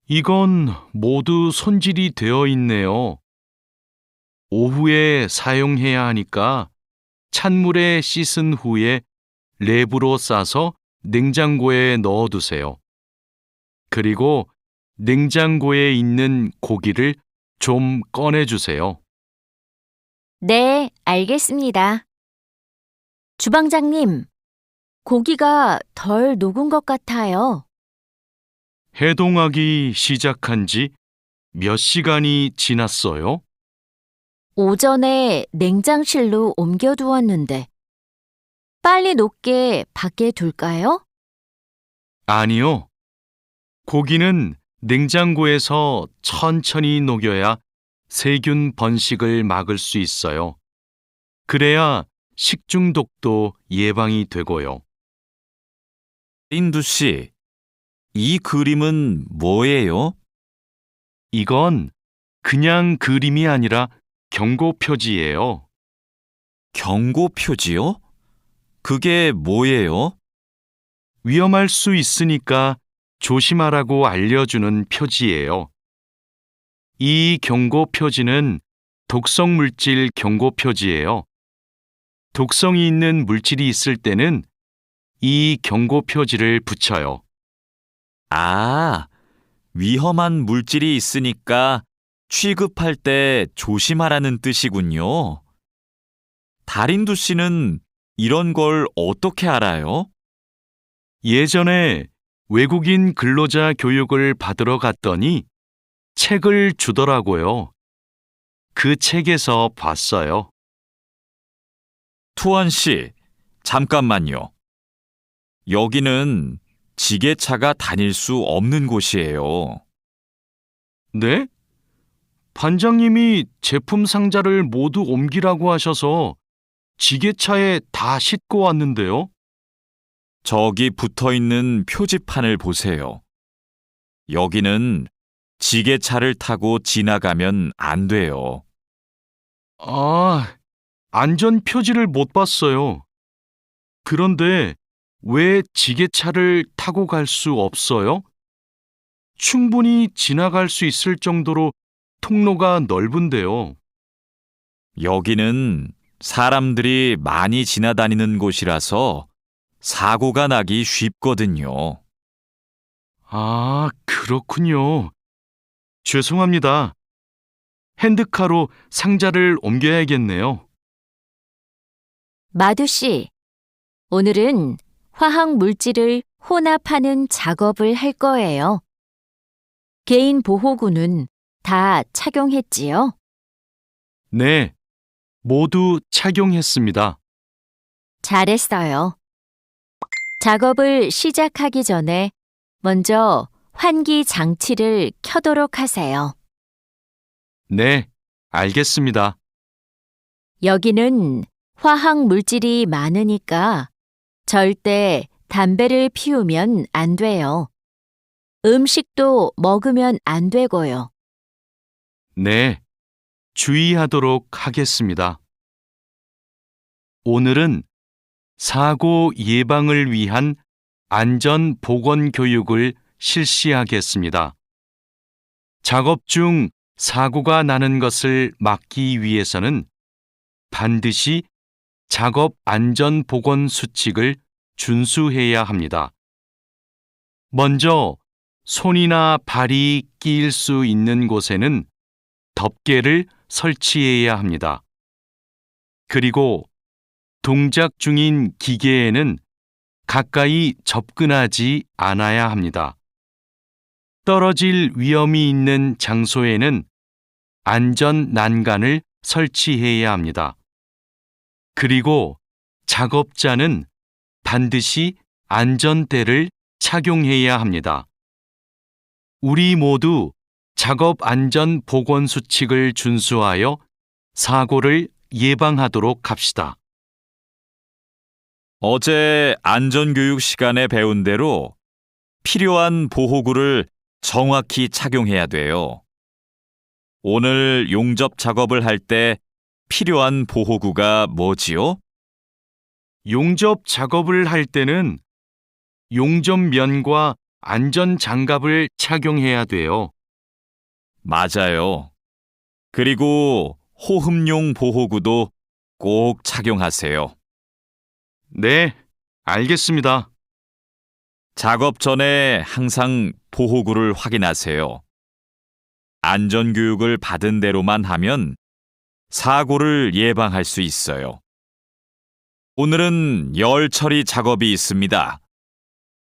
[SPEAKER 2] 이건 모두 손질이 되어 있네요. 오후에 사용해야 하니까 찬물에 씻은 후에 랩으로 싸서 냉장고에 넣어두세요. 그리고 냉장고에 있는 고기를 좀 꺼내주세요.
[SPEAKER 3] 네, 알겠습니다. 주방장님, 고기가 덜 녹은 것 같아요.
[SPEAKER 2] 해동하기 시작한 지 몇 시간이 지났어요?
[SPEAKER 3] 오전에 냉장실로 옮겨두었는데, 빨리 녹게 밖에 둘까요?
[SPEAKER 2] 아니요. 고기는 냉장고에서 천천히 녹여야 세균 번식을 막을 수 있어요. 그래야 식중독도 예방이 되고요.
[SPEAKER 1] 인두 씨, 이 그림은 뭐예요?
[SPEAKER 2] 이건 그냥 그림이 아니라 경고 표지예요.
[SPEAKER 1] 경고 표지요? 그게 뭐예요?
[SPEAKER 2] 위험할 수 있으니까 조심하라고 알려주는 표지예요. 이 경고 표지는 독성 물질 경고 표지예요. 독성이 있는 물질이 있을 때는 이 경고 표지를 붙여요.
[SPEAKER 1] 아, 위험한 물질이 있으니까 취급할 때 조심하라는 뜻이군요. 다린두 씨는 이런 걸 어떻게 알아요?
[SPEAKER 2] 예전에 외국인 근로자 교육을 받으러 갔더니 책을 주더라고요. 그 책에서 봤어요.
[SPEAKER 1] 투원 씨, 잠깐만요. 여기는 지게차가 다닐 수 없는 곳이에요.
[SPEAKER 2] 네? 반장님이 제품 상자를 모두 옮기라고 하셔서 지게차에 다 싣고 왔는데요.
[SPEAKER 1] 저기 붙어 있는 표지판을 보세요. 여기는 지게차를 타고 지나가면 안 돼요.
[SPEAKER 2] 아, 안전 표지를 못 봤어요. 그런데 왜 지게차를 타고 갈 수 없어요? 충분히 지나갈 수 있을 정도로 통로가 넓은데요.
[SPEAKER 1] 여기는 사람들이 많이 지나다니는 곳이라서 사고가 나기 쉽거든요.
[SPEAKER 2] 아, 그렇군요. 죄송합니다. 핸드카로 상자를 옮겨야겠네요.
[SPEAKER 3] 마두 씨, 오늘은 화학 물질을 혼합하는 작업을 할 거예요. 개인 보호구는 다 착용했지요?
[SPEAKER 2] 네, 모두 착용했습니다.
[SPEAKER 3] 잘했어요. 작업을 시작하기 전에 먼저 환기 장치를 켜도록 하세요.
[SPEAKER 2] 네, 알겠습니다.
[SPEAKER 3] 여기는 화학 물질이 많으니까 절대 담배를 피우면 안 돼요. 음식도 먹으면 안 되고요.
[SPEAKER 2] 네, 주의하도록 하겠습니다. 오늘은 사고 예방을 위한 안전 보건 교육을 실시하겠습니다. 작업 중 사고가 나는 것을 막기 위해서는 반드시 작업 안전 보건 수칙을 준수해야 합니다. 먼저 손이나 발이 끼일 수 있는 곳에는 덮개를 설치해야 합니다. 그리고 동작 중인 기계에는 가까이 접근하지 않아야 합니다. 떨어질 위험이 있는 장소에는 안전 난간을 설치해야 합니다. 그리고 작업자는 반드시 안전대를 착용해야 합니다. 우리 모두 작업 안전 보건 수칙을 준수하여 사고를 예방하도록 합시다.
[SPEAKER 1] 어제 안전교육 시간에 배운 대로 필요한 보호구를 정확히 착용해야 돼요. 오늘 용접 작업을 할 때 필요한 보호구가 뭐지요?
[SPEAKER 2] 용접 작업을 할 때는 용접면과 안전 장갑을 착용해야 돼요.
[SPEAKER 1] 맞아요. 그리고 호흡용 보호구도 꼭 착용하세요.
[SPEAKER 2] 네, 알겠습니다.
[SPEAKER 1] 작업 전에 항상 보호구를 확인하세요. 안전교육을 받은 대로만 하면 사고를 예방할 수 있어요. 오늘은 열 처리 작업이 있습니다.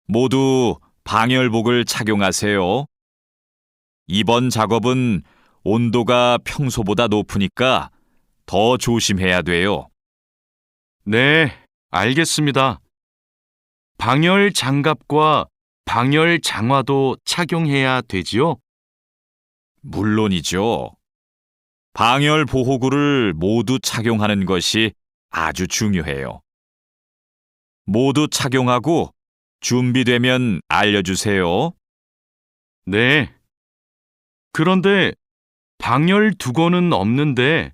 [SPEAKER 1] 모두 방열복을 착용하세요. 이번 작업은 온도가 평소보다 높으니까 더 조심해야 돼요.
[SPEAKER 2] 네, 알겠습니다. 방열 장갑과 방열 장화도 착용해야 되지요?
[SPEAKER 1] 물론이죠. 방열 보호구를 모두 착용하는 것이 아주 중요해요. 모두 착용하고 준비되면 알려주세요.
[SPEAKER 2] 네, 그런데 방열 두건은 없는데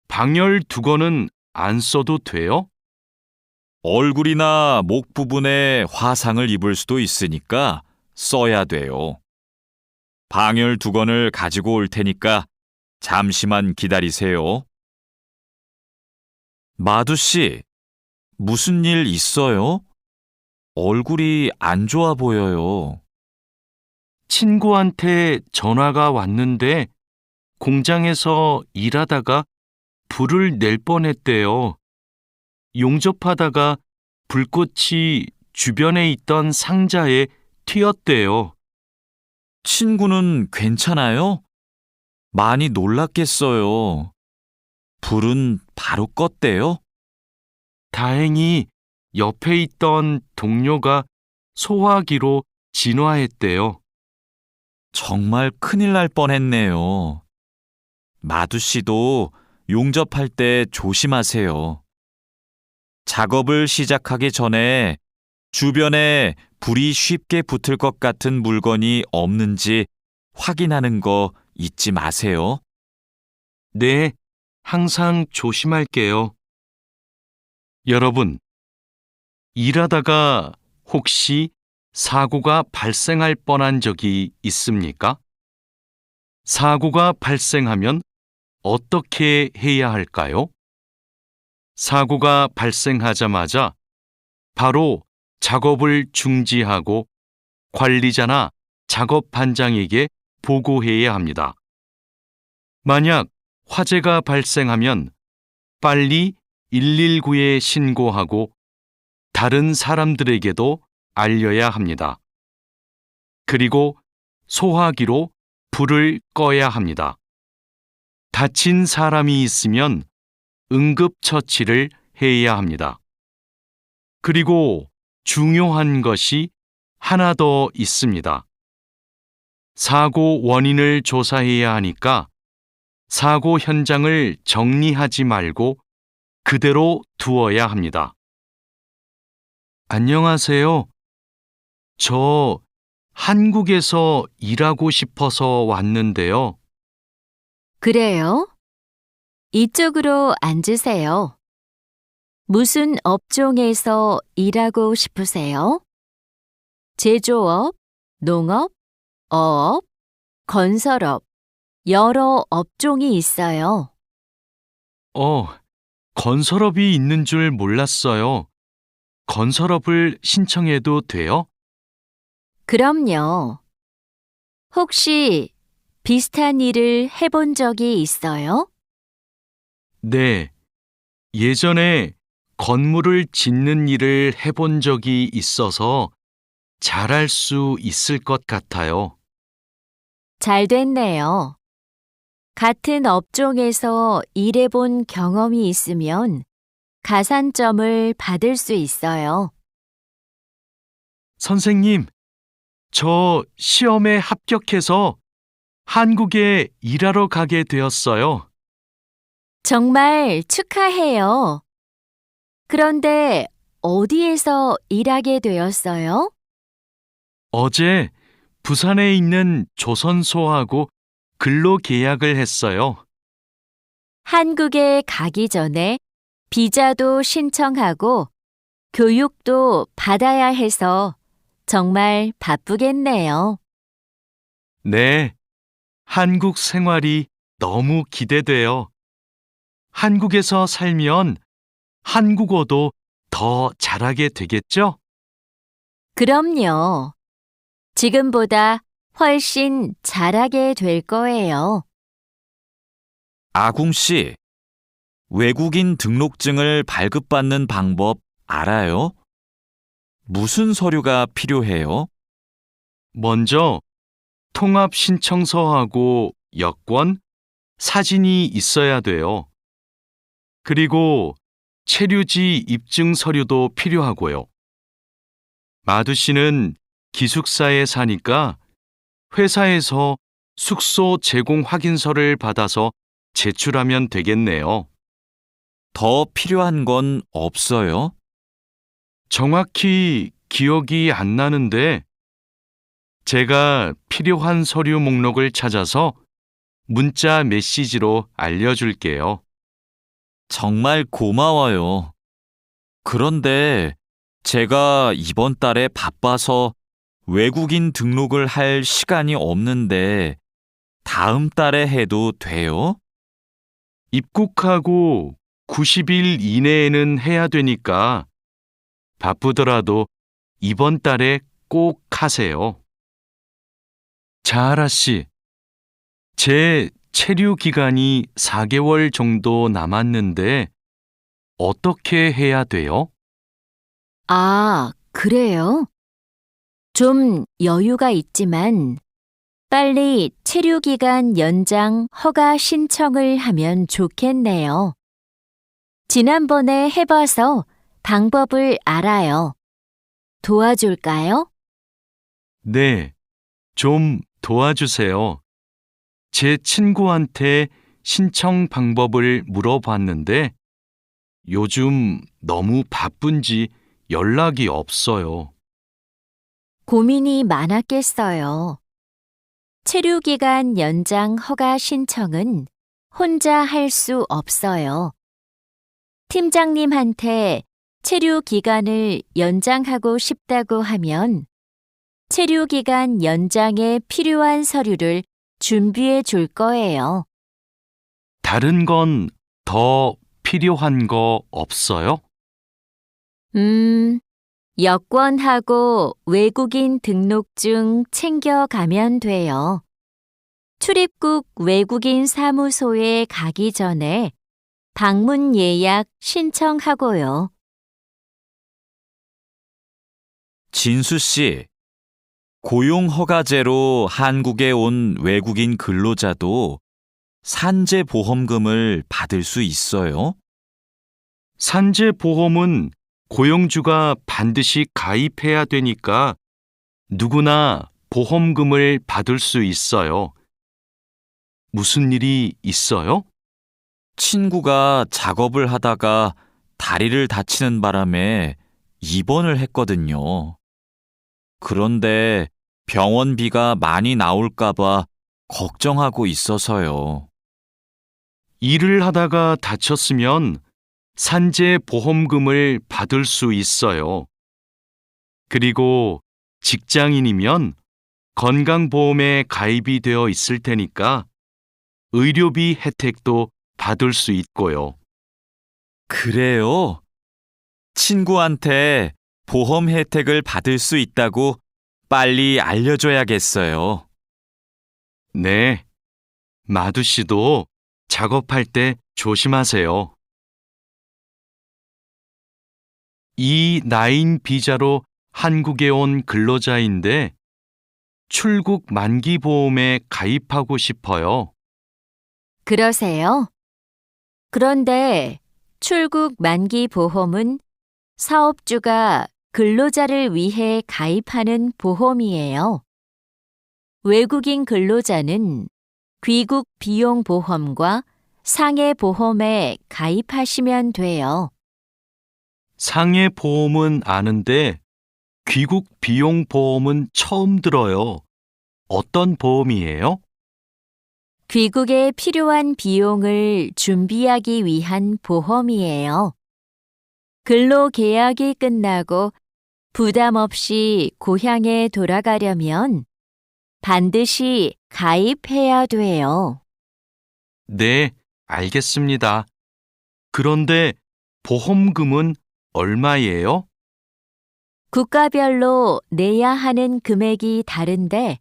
[SPEAKER 2] 방열 두건은 안 써도 돼요?
[SPEAKER 1] 얼굴이나 목 부분에 화상을 입을 수도 있으니까 써야 돼요. 방열 두건을 가지고 올 테니까 잠시만 기다리세요. 마두 씨, 무슨 일 있어요? 얼굴이 안 좋아 보여요.
[SPEAKER 2] 친구한테 전화가 왔는데 공장에서 일하다가 불을 낼 뻔했대요. 용접하다가 불꽃이 주변에 있던 상자에 튀었대요.
[SPEAKER 1] 친구는 괜찮아요? 많이 놀랐겠어요. 불은 바로 껐대요?
[SPEAKER 2] 다행히 옆에 있던 동료가 소화기로 진화했대요.
[SPEAKER 1] 정말 큰일 날 뻔했네요. 마두 씨도 용접할 때 조심하세요. 작업을 시작하기 전에 주변에 불이 쉽게 붙을 것 같은 물건이 없는지 확인하는 거 잊지 마세요.
[SPEAKER 2] 네, 항상 조심할게요. 여러분, 일하다가 혹시 사고가 발생할 뻔한 적이 있습니까? 사고가 발생하면 어떻게 해야 할까요? 사고가 발생하자마자 바로 작업을 중지하고 관리자나 작업 반장에게 보고해야 합니다. 만약 화재가 발생하면 빨리 119에 신고하고 다른 사람들에게도 알려야 합니다. 그리고 소화기로 불을 꺼야 합니다. 다친 사람이 있으면 응급처치를 해야 합니다. 그리고 중요한 것이 하나 더 있습니다. 사고 원인을 조사해야 하니까 사고 현장을 정리하지 말고 그대로 두어야 합니다. 안녕하세요. 저 한국에서 일하고 싶어서 왔는데요.
[SPEAKER 3] 그래요? 이쪽으로 앉으세요. 무슨 업종에서 일하고 싶으세요? 제조업, 농업, 어업, 건설업, 여러 업종이 있어요.
[SPEAKER 2] 건설업이 있는 줄 몰랐어요. 건설업을 신청해도 돼요?
[SPEAKER 3] 그럼요. 혹시 비슷한 일을 해본 적이 있어요?
[SPEAKER 2] 네. 예전에 건물을 짓는 일을 해본 적이 있어서 잘할 수 있을 것 같아요.
[SPEAKER 3] 잘 됐네요. 같은 업종에서 일해본 경험이 있으면 가산점을 받을 수 있어요.
[SPEAKER 2] 선생님, 저 시험에 합격해서 한국에 일하러 가게 되었어요.
[SPEAKER 3] 정말 축하해요. 그런데 어디에서 일하게 되었어요?
[SPEAKER 2] 어제 부산에 있는 조선소하고 근로 계약을 했어요.
[SPEAKER 3] 한국에 가기 전에 비자도 신청하고 교육도 받아야 해서 정말 바쁘겠네요.
[SPEAKER 2] 네, 한국 생활이 너무 기대돼요. 한국에서 살면 한국어도 더 잘하게 되겠죠?
[SPEAKER 3] 그럼요. 지금보다 훨씬 잘하게 될 거예요.
[SPEAKER 1] 아궁 씨, 외국인 등록증을 발급받는 방법 알아요? 무슨 서류가 필요해요?
[SPEAKER 2] 먼저 통합 신청서하고 여권, 사진이 있어야 돼요. 그리고 체류지 입증 서류도 필요하고요. 마두 씨는 기숙사에 사니까 회사에서 숙소 제공 확인서를 받아서 제출하면 되겠네요.
[SPEAKER 1] 더 필요한 건 없어요?
[SPEAKER 2] 정확히 기억이 안 나는데 제가 필요한 서류 목록을 찾아서 문자 메시지로 알려줄게요.
[SPEAKER 1] 정말 고마워요. 그런데 제가 이번 달에 바빠서 외국인 등록을 할 시간이 없는데 다음 달에 해도 돼요?
[SPEAKER 2] 입국하고 90일 이내에는 해야 되니까 바쁘더라도 이번 달에 꼭 하세요. 자하라 씨, 제 체류 기간이 4개월 정도 남았는데 어떻게 해야 돼요?
[SPEAKER 3] 아, 그래요? 좀 여유가 있지만 빨리 체류기간 연장 허가 신청을 하면 좋겠네요. 지난번에 해봐서 방법을 알아요. 도와줄까요?
[SPEAKER 2] 네, 좀 도와주세요. 제 친구한테 신청 방법을 물어봤는데 요즘 너무 바쁜지 연락이 없어요.
[SPEAKER 3] 고민이 많았겠어요. 체류기간 연장 허가 신청은 혼자 할 수 없어요. 팀장님한테 체류기간을 연장하고 싶다고 하면 체류기간 연장에 필요한 서류를 준비해 줄 거예요.
[SPEAKER 2] 다른 건 더 필요한 거 없어요?
[SPEAKER 3] 여권하고 외국인 등록증 챙겨가면 돼요. 출입국 외국인 사무소에 가기 전에 방문 예약 신청하고요.
[SPEAKER 1] 진수 씨, 고용허가제로 한국에 온 외국인 근로자도 산재보험금을 받을 수 있어요?
[SPEAKER 2] 산재보험은 고용주가 반드시 가입해야 되니까 누구나 보험금을 받을 수 있어요. 무슨 일이 있어요?
[SPEAKER 1] 친구가 작업을 하다가 다리를 다치는 바람에 입원을 했거든요. 그런데 병원비가 많이 나올까봐 걱정하고 있어서요.
[SPEAKER 2] 일을 하다가 다쳤으면 산재보험금을 받을 수 있어요. 그리고 직장인이면 건강보험에 가입이 되어 있을 테니까 의료비 혜택도 받을 수 있고요.
[SPEAKER 1] 그래요? 친구한테 보험 혜택을 받을 수 있다고 빨리 알려줘야겠어요.
[SPEAKER 2] 네, 마두 씨도 작업할 때 조심하세요. E9 비자로 한국에 온 근로자인데 출국 만기 보험에 가입하고 싶어요.
[SPEAKER 3] 그러세요? 그런데 출국 만기 보험은 사업주가 근로자를 위해 가입하는 보험이에요. 외국인 근로자는 귀국 비용 보험과 상해 보험에 가입하시면 돼요.
[SPEAKER 2] 상해 보험은 아는데 귀국 비용 보험은 처음 들어요. 어떤 보험이에요?
[SPEAKER 3] 귀국에 필요한 비용을 준비하기 위한 보험이에요. 근로 계약이 끝나고 부담 없이 고향에 돌아가려면 반드시 가입해야 돼요.
[SPEAKER 2] 네, 알겠습니다. 그런데 보험금은 얼마예요?
[SPEAKER 3] 국가별로 내야 하는 금액이 다른데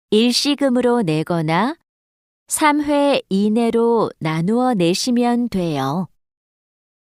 [SPEAKER 3] 일시금으로 내거나 3회 이내로 나누어 내시면 돼요.